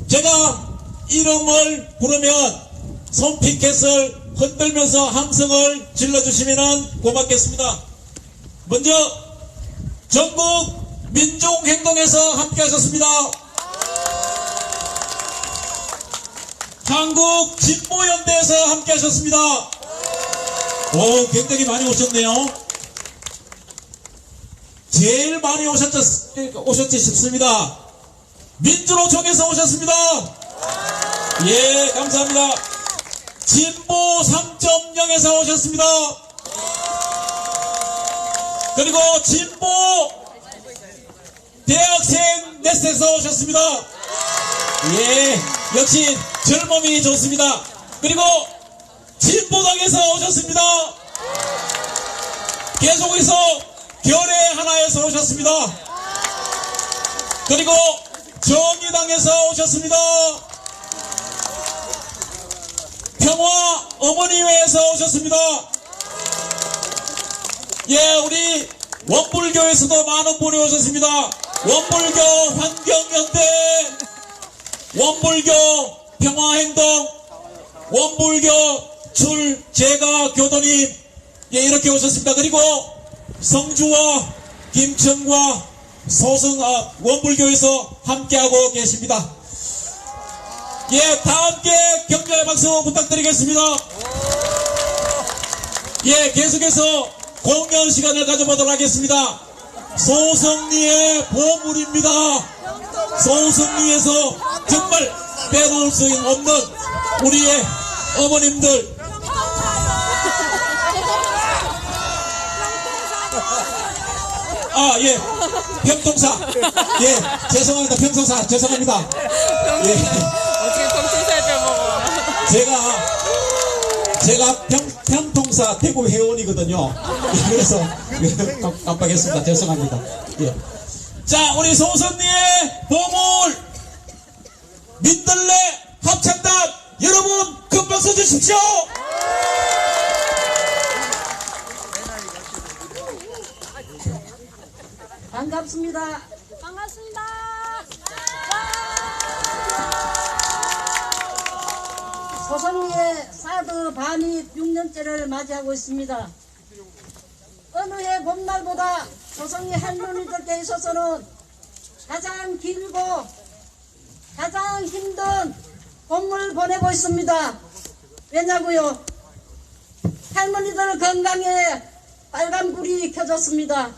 제가 이름을 부르면 손피켓을 흔들면서 함성을 질러주시면 고맙겠습니다. 먼저 전국 민족행동에서 함께하셨습니다. 한국 진보연대에서 함께하셨습니다. 오, 굉장히 많이 오셨네요. 제일 많이 오셨지 싶습니다. 민주노총에서 오셨습니다. 예, 감사합니다. 진보 3.0에서 오셨습니다. 그리고 진보 대학생 넷에서 오셨습니다. 예, 역시 젊음이 좋습니다. 그리고 진보당에서 오셨습니다. 계속해서 결의 하나에서 오셨습니다. 그리고 정의당에서 오셨습니다. 평화 어머니회에서 오셨습니다. 예, 우리 원불교에서도 많은 분이 오셨습니다. 원불교 환경연대, 원불교 평화행동, 원불교 출제가 교도님, 예, 이렇게 오셨습니다. 그리고 성주와 김천과 원불교에서 함께하고 계십니다. 예, 다 함께 격려의 박수 부탁드리겠습니다. 예, 계속해서 공연 시간을 가져보도록 하겠습니다. 소성리의 보물입니다. 소성리에서 정말 빼놓을 수 없는 우리의 어머님들, 예, 평통사. 예, 죄송합니다. 평통사, 죄송합니다. 예. 어떻게 평통사를 빼먹어? 제가 평통사 대구 회원이거든요. 그래서 깜빡했습니다. 죄송합니다. 예. 자, 우리 소선리의 보물 민들레 합창단 여러분 큰 박수 주십시오. 반갑습니다. 반갑습니다. 소선리의 사드 반입 6년째를 맞이하고 있습니다. 어느 해 봄날보다 소선리 할머니들께 있어서는 가장 길고 가장 힘든 봄을 보내고 있습니다. 왜냐고요? 할머니들 건강에 빨간불이 켜졌습니다.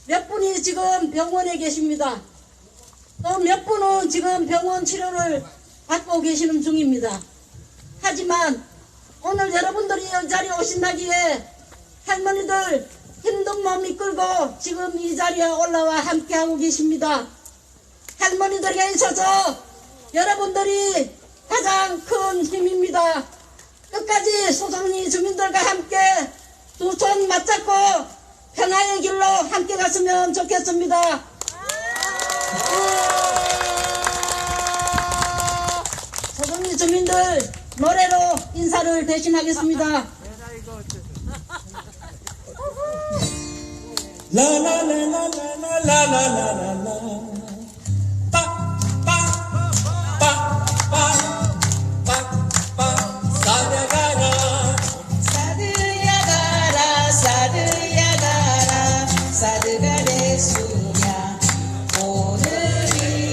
몇 분이 지금 병원에 계십니다. 또 몇 분은 지금 병원 치료를 받고 계시는 중입니다. 하지만 오늘 여러분들이 이 자리에 오신다기에 할머니들 힘든 몸 이끌고 지금 이 자리에 올라와 함께하고 계십니다. 할머니들에게 있어서 여러분들이 가장 큰 힘입니다. 끝까지 소선리 주민들과 함께 두 손 맞잡고 평화의 길로 함께 갔으면 좋겠습니다. 소선리 주민들 노래로 인사를 대신하겠습니다. 라라라라라라라라라라 사드가 됐으냐 오늘이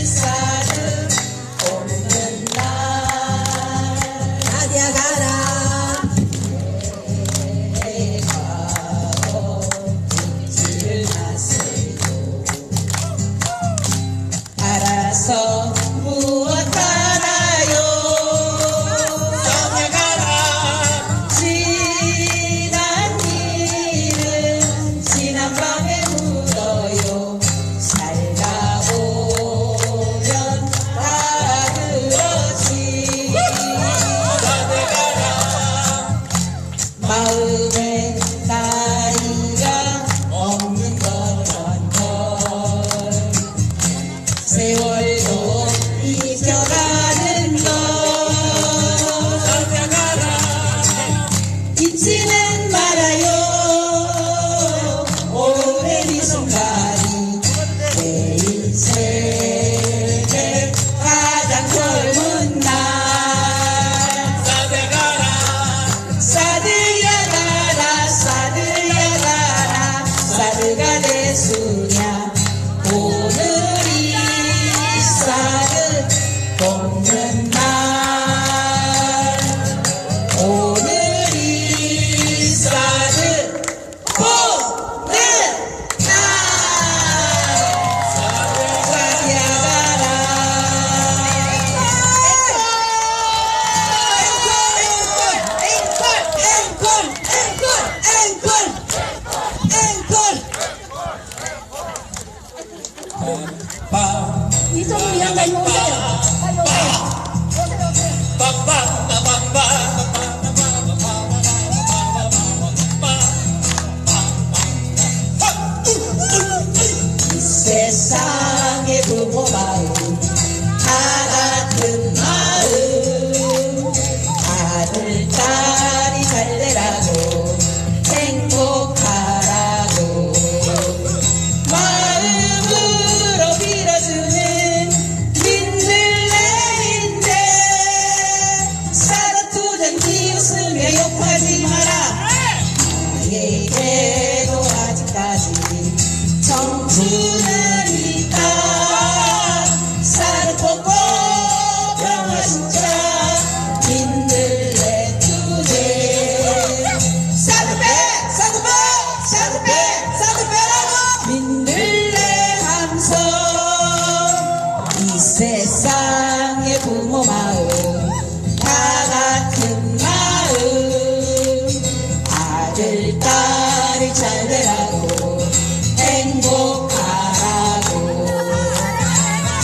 사드 없는 날 나디야 가라 내가고 빛을 나세요 이정미 양반님 오세요. 빨리 오세요. 세상의 부모 마음 다 같은 마음 아들 딸이 잘 되라고 행복하라고 마음으로 빌어주는 민들레인데 사랑투정 비웃으며 욕하지 마라 나에게도 아직까지 청춘은 있다 쌀을 뽑고 병화 심자 민들레 투제 쌀을 빼 쌀을 빼 쌀을 빼 쌀을 빼라고 민들레 함성 이 세상의 부모 마음 다 같은 마음 아들 딸이 잘 되라고 행복하라고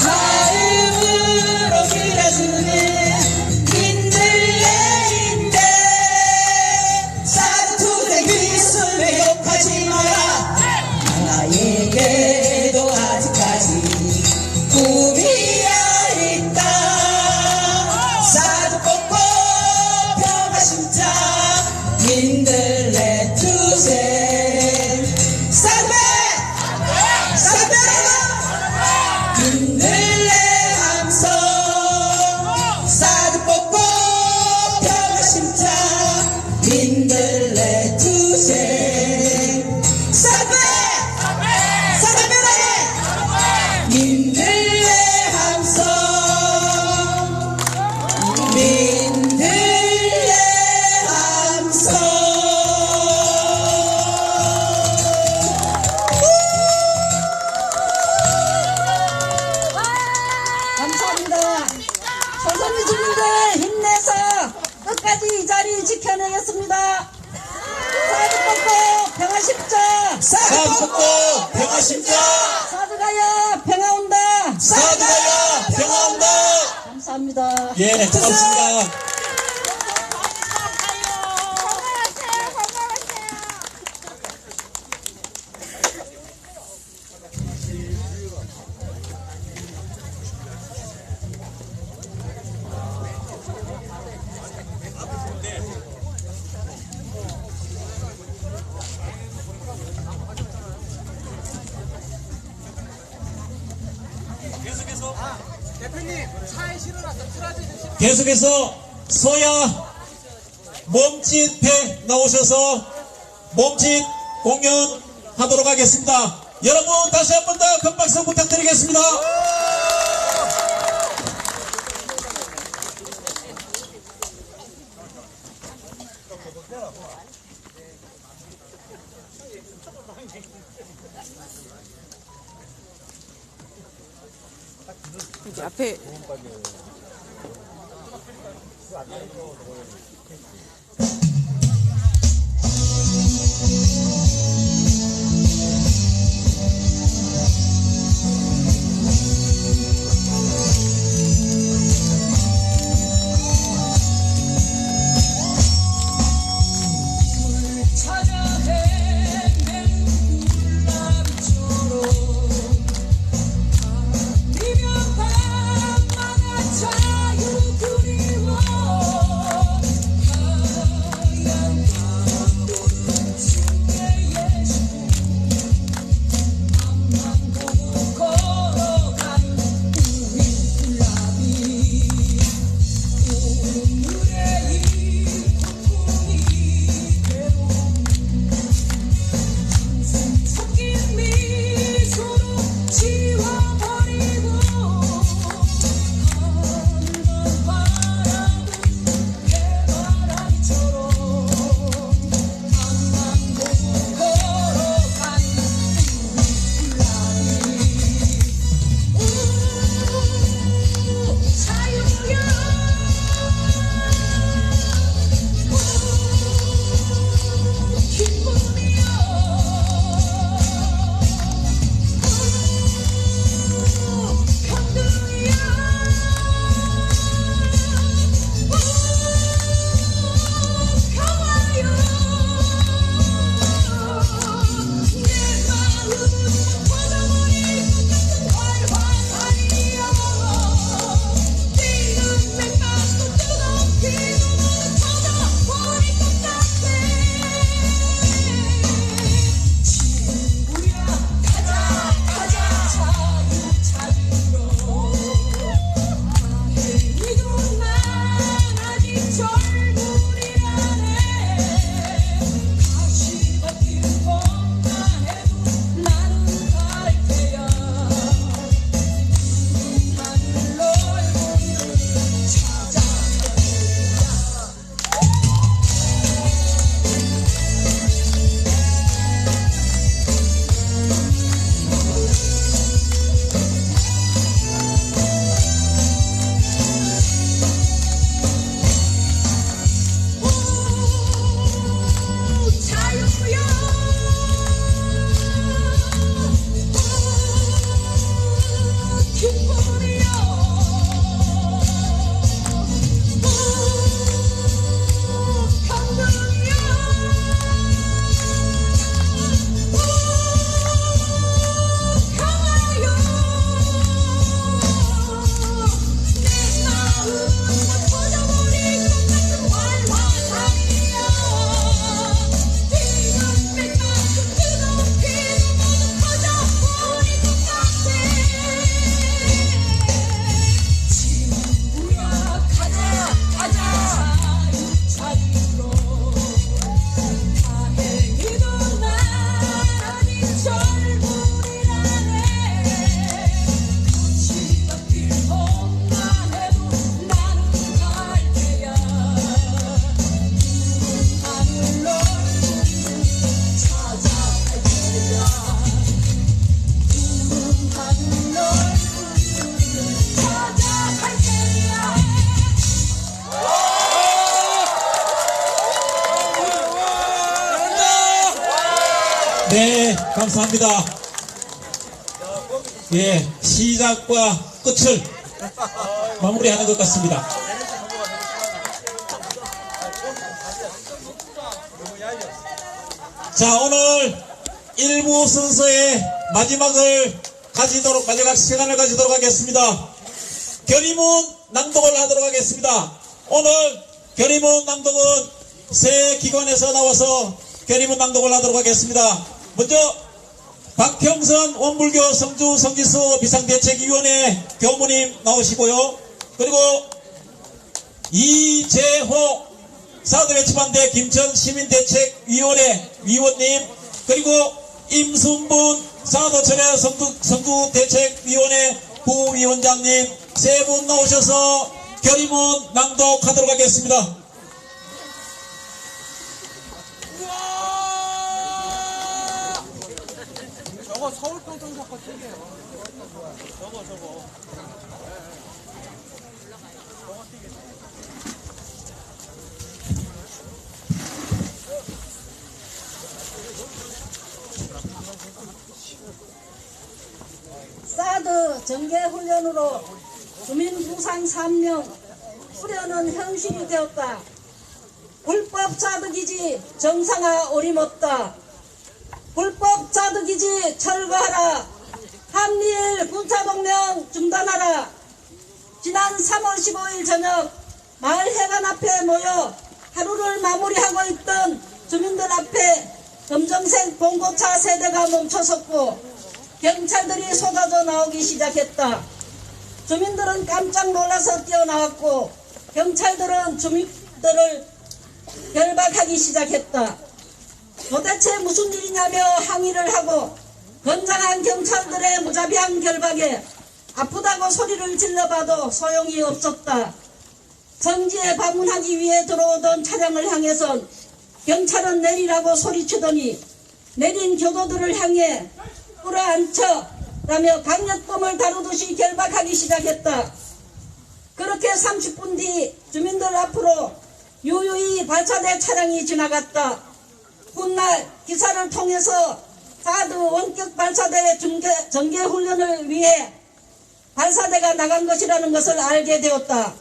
마음으로 빌어주는 민들레인데 사투대 비웃으며 욕하지 마라 나에게도 아직까지 꿈이야 있다 사두 뽑고 평화 심자 민들레 투세 사배 민들레 함성 사두 뽑고 평화 심자 민들레 투세 사배 민들레 함성 민들레 함성 감사합니다. 조선미 주민들 힘내서 끝까지 이 자리 지켜내겠습니다. 사드 뽑고 평화 심자. 사드 뽑고 평화 심자. 사드 가야 평화 온다. 사드 가야 평화 온다. 감사합니다. 예, 고맙습니다. 계속해서 소야 몸짓에 나오셔서 몸짓 공연하도록 하겠습니다. 여러분 다시 한 번 더 큰 박수 부탁드리겠습니다. 이제 앞에 자유 그리워 감사합니다. 예, 시작과 끝을 마무리하는 것 같습니다. 자, 오늘 1부 순서의 마지막 시간을 가지도록 하겠습니다. 결의문 낭독을 하도록 하겠습니다. 오늘 결의문 낭독은 새 기관에서 나와서 결의문 낭독을 하도록 하겠습니다. 먼저 박형선 원불교 성주 성지수 비상대책위원회 교무님 나오시고요. 그리고 이재호 사드배치반대 김천 시민대책위원회 위원님, 그리고 임순분 사도철회 성주대책위원회 부위원장님 세 분 나오셔서 결의문 낭독하도록 하겠습니다. 저거 서울평통사건 찍게요. 저거. 사드 정계훈련으로 주민 부상 3명 수련은 현실이 되었다. 불법 사드기지 정상화 어림없다. 불법 사드기지 철거하라. 한미일 군사동맹 중단하라. 지난 3월 15일 저녁 마을 해관 앞에 모여 하루를 마무리하고 있던 주민들 앞에 검정색 봉고차 세대가 멈춰섰고 경찰들이 쏟아져 나오기 시작했다. 주민들은 깜짝 놀라서 뛰어나왔고 경찰들은 주민들을 결박하기 시작했다. 도대체 무슨 일이냐며 항의를 하고 건장한 경찰들의 무자비한 결박에 아프다고 소리를 질러봐도 소용이 없었다. 성지에 방문하기 위해 들어오던 차량을 향해선 경찰은 내리라고 소리치더니 내린 교도들을 향해 끌어안쳐 라며 강력범을 다루듯이 결박하기 시작했다. 그렇게 30분 뒤 주민들 앞으로 유유히 발사대 차량이 지나갔다. 훗날 기사를 통해서 사드 원격 발사대 전개훈련을 위해 발사대가 나간 것이라는 것을 알게 되었다.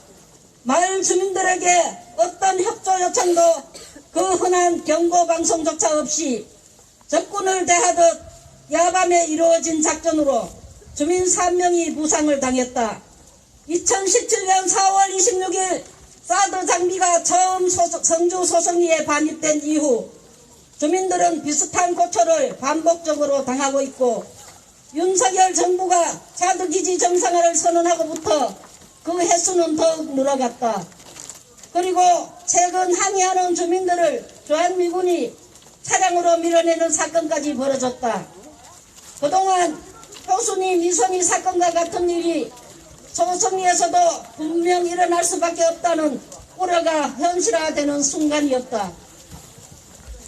마을 주민들에게 어떤 협조 요청도 그 흔한 경고방송조차 없이 적군을 대하듯 야밤에 이루어진 작전으로 주민 3명이 부상을 당했다. 2017년 4월 26일 사드 장비가 처음 성주 소성리에 반입된 이후 주민들은 비슷한 고초를 반복적으로 당하고 있고 윤석열 정부가 사드기지 정상화를 선언하고부터 그 횟수는 더욱 늘어갔다. 그리고 최근 항의하는 주민들을 주한미군이 차량으로 밀어내는 사건까지 벌어졌다. 그동안 효순이 미선이 사건과 같은 일이 소성리에서도 분명 일어날 수밖에 없다는 우려가 현실화되는 순간이었다.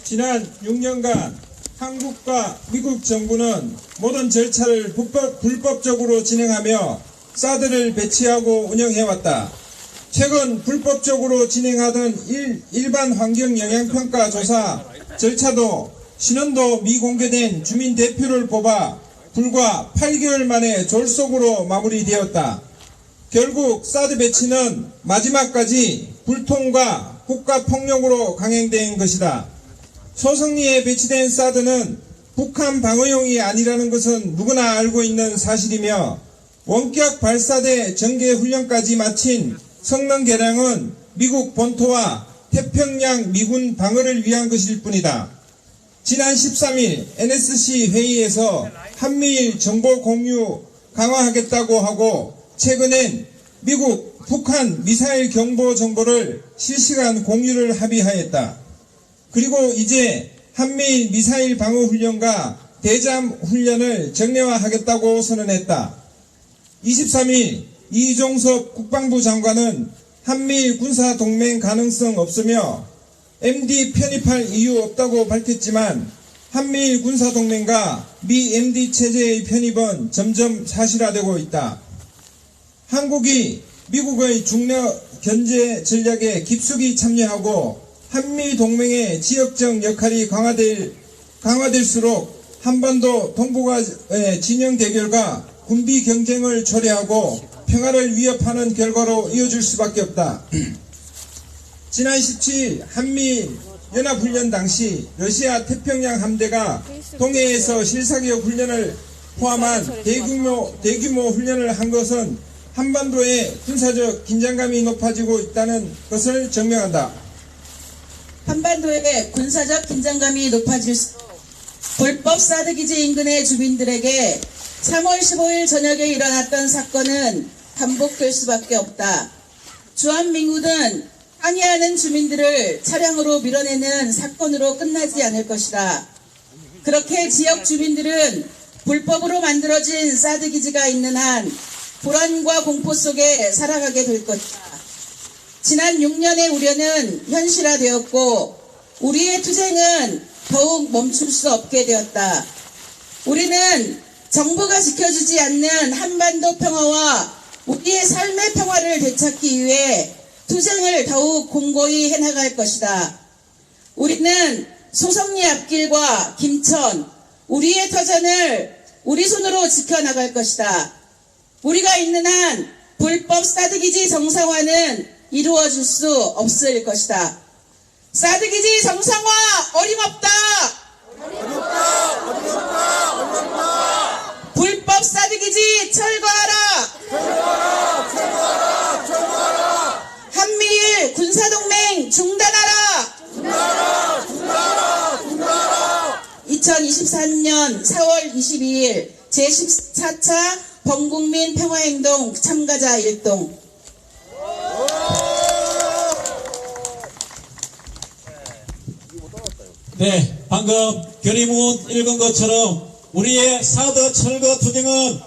지난 6년간 한국과 미국 정부는 모든 절차를 불법적으로 진행하며 사드를 배치하고 운영해왔다. 최근 불법적으로 진행하던 일반 환경영향평가 조사 절차도 신원도 미공개된 주민 대표를 뽑아 불과 8개월 만에 졸속으로 마무리되었다. 결국 사드 배치는 마지막까지 불통과 국가폭력으로 강행된 것이다. 소성리에 배치된 사드는 북한 방어용이 아니라는 것은 누구나 알고 있는 사실이며 원격 발사대 전개훈련까지 마친 성능 개량은 미국 본토와 태평양 미군 방어를 위한 것일 뿐이다. 지난 13일 NSC 회의에서 한미일 정보 공유 강화하겠다고 하고 최근엔 미국, 북한 미사일 경보 정보를 실시간 공유를 합의하였다. 그리고 이제 한미일 미사일 방어 훈련과 대잠 훈련을 정례화하겠다고 선언했다. 23일 이종섭 국방부 장관은 한미일 군사동맹 가능성 없으며 MD 편입할 이유 없다고 밝혔지만 한미일 군사동맹과 미 MD 체제의 편입은 점점 사실화되고 있다. 한국이 미국의 중력 견제 전략에 깊숙이 참여하고 한미 동맹의 지역적 역할이 강화될수록 한반도 동북아 진영 대결과 군비 경쟁을 초래하고 평화를 위협하는 결과로 이어질 수밖에 없다. 지난 17일 한미 연합훈련 당시 러시아 태평양 함대가 동해에서 실사격 훈련을 포함한 대규모 훈련을 한 것은 한반도의 군사적 긴장감이 높아지고 있다는 것을 증명한다. 한반도의 군사적 긴장감이 높아질수록 불법 사드 기지 인근의 주민들에게 3월 15일 저녁에 일어났던 사건은 반복될 수밖에 없다. 주한미군은 항의하는 주민들을 차량으로 밀어내는 사건으로 끝나지 않을 것이다. 그렇게 지역 주민들은 불법으로 만들어진 사드 기지가 있는 한 불안과 공포 속에 살아가게 될 것이다. 지난 6년의 우려는 현실화되었고 우리의 투쟁은 더욱 멈출 수 없게 되었다. 우리는 정부가 지켜주지 않는 한반도 평화와 우리의 삶의 평화를 되찾기 위해 투쟁을 더욱 공고히 해나갈 것이다. 우리는 소성리 앞길과 김천, 우리의 터전을 우리 손으로 지켜나갈 것이다. 우리가 있는 한 불법 사드기지 정상화는 이루어질 수 없을 것이다. 사드기지 정상화 어림없다. 불법 사드기지 철거하라. 한미일 군사동맹 중단하라. 2024년 4월 22일 제14차 범국민 평화행동 참가자 일동. 네, 방금 결의문 읽은 것처럼 우리의 사드 철거 투쟁은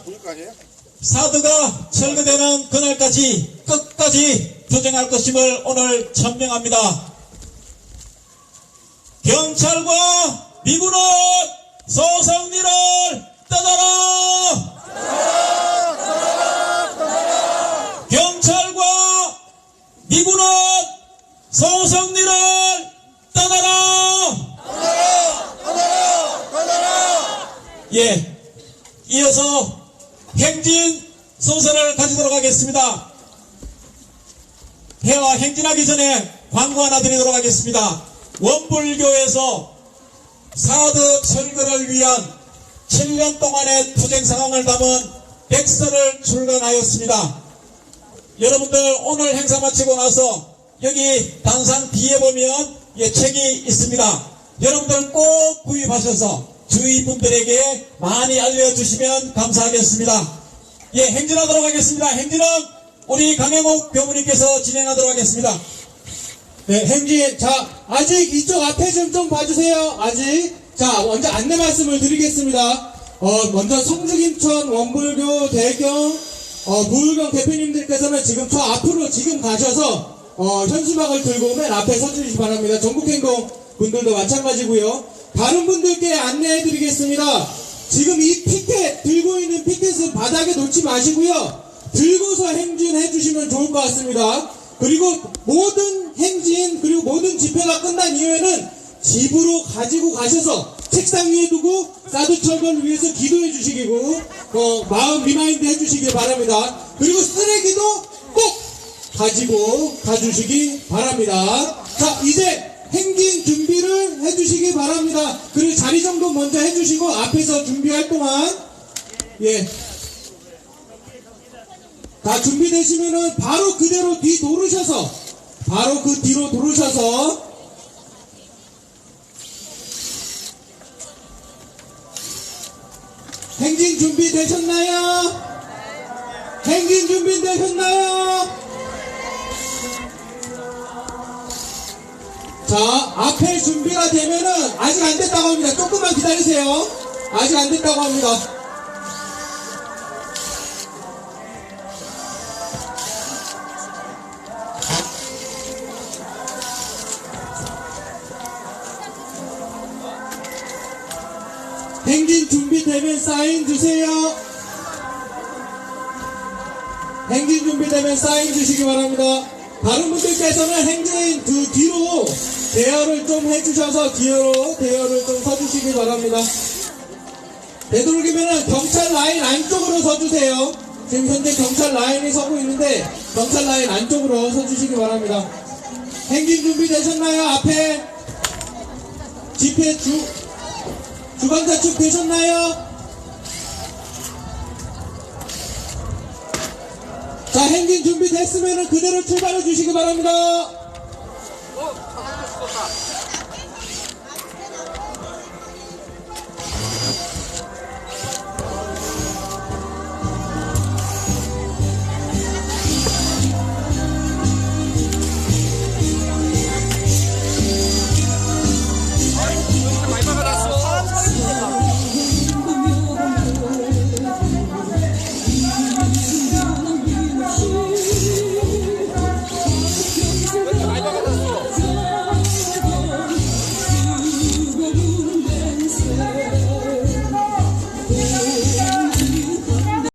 사드가 철거되는 그날까지 끝까지 투쟁할 것임을 오늘 천명합니다. 경찰과 미군은 소성리를 떠나라! 경찰과 미군은 소성리를 떠나라! 예, 이어서 행진 순서를 가지도록 하겠습니다. 해와 행진하기 전에 광고 하나 드리도록 하겠습니다. 원불교에서 사드 철거를 위한 7년 동안의 투쟁 상황을 담은 백서를 출간하였습니다. 여러분들 오늘 행사 마치고 나서 여기 단상 뒤에 보면 책이 있습니다. 여러분들 꼭 구입하셔서 주위 분들에게 많이 알려주시면 감사하겠습니다. 예, 행진하도록 하겠습니다. 행진은 우리 강영욱 교무님께서 진행하도록 하겠습니다. 네, 행진. 자, 아직 이쪽 앞에 좀 봐주세요. 아직. 자, 먼저 안내 말씀을 드리겠습니다. 먼저 성주김천 원불교 대경 부울경 대표님들께서는 지금 저 앞으로 지금 가셔서 현수막을 들고 맨 앞에 서주시기 바랍니다. 전국행동 분들도 마찬가지고요. 다른 분들께 안내해 드리겠습니다. 지금 이 피켓, 들고 있는 피켓은 바닥에 놓지 마시고요. 들고서 행진해 주시면 좋을 것 같습니다. 그리고 모든 행진, 그리고 모든 집회가 끝난 이후에는 집으로 가지고 가셔서 책상 위에 두고 사드 철거를 위해서 기도해 주시고 마음 리마인드 해 주시기 바랍니다. 그리고 쓰레기도 꼭 가지고 가주시기 바랍니다. 자, 이제 행진 준비를 해주시기 바랍니다. 그리고 자리 정도 먼저 해주시고 앞에서 준비할 동안 예, 다 준비되시면은 바로 그대로 뒤 돌으셔서 바로 그 뒤로 돌으셔서 행진 준비되셨나요? 행진 준비되셨나요? 자, 앞에 준비가 되면은 아직 안 됐다고 합니다. 조금만 기다리세요. 아직 안 됐다고 합니다. 행진 준비되면 사인 주세요. 행진 준비되면 사인 주시기 바랍니다. 다른 분들께서는 행진 그 뒤로 대여를 좀 해주셔서 뒤로 대여를 좀 서주시기 바랍니다. 되도록이면 경찰 라인 안쪽으로 서주세요. 지금 현재 경찰 라인이 서고 있는데 경찰 라인 안쪽으로 서주시기 바랍니다. 행진 준비되셨나요? 앞에 집회 주관자 측 되셨나요? 자, 행진 준비됐으면 그대로 출발해 주시기 바랍니다. 가만히 있었다.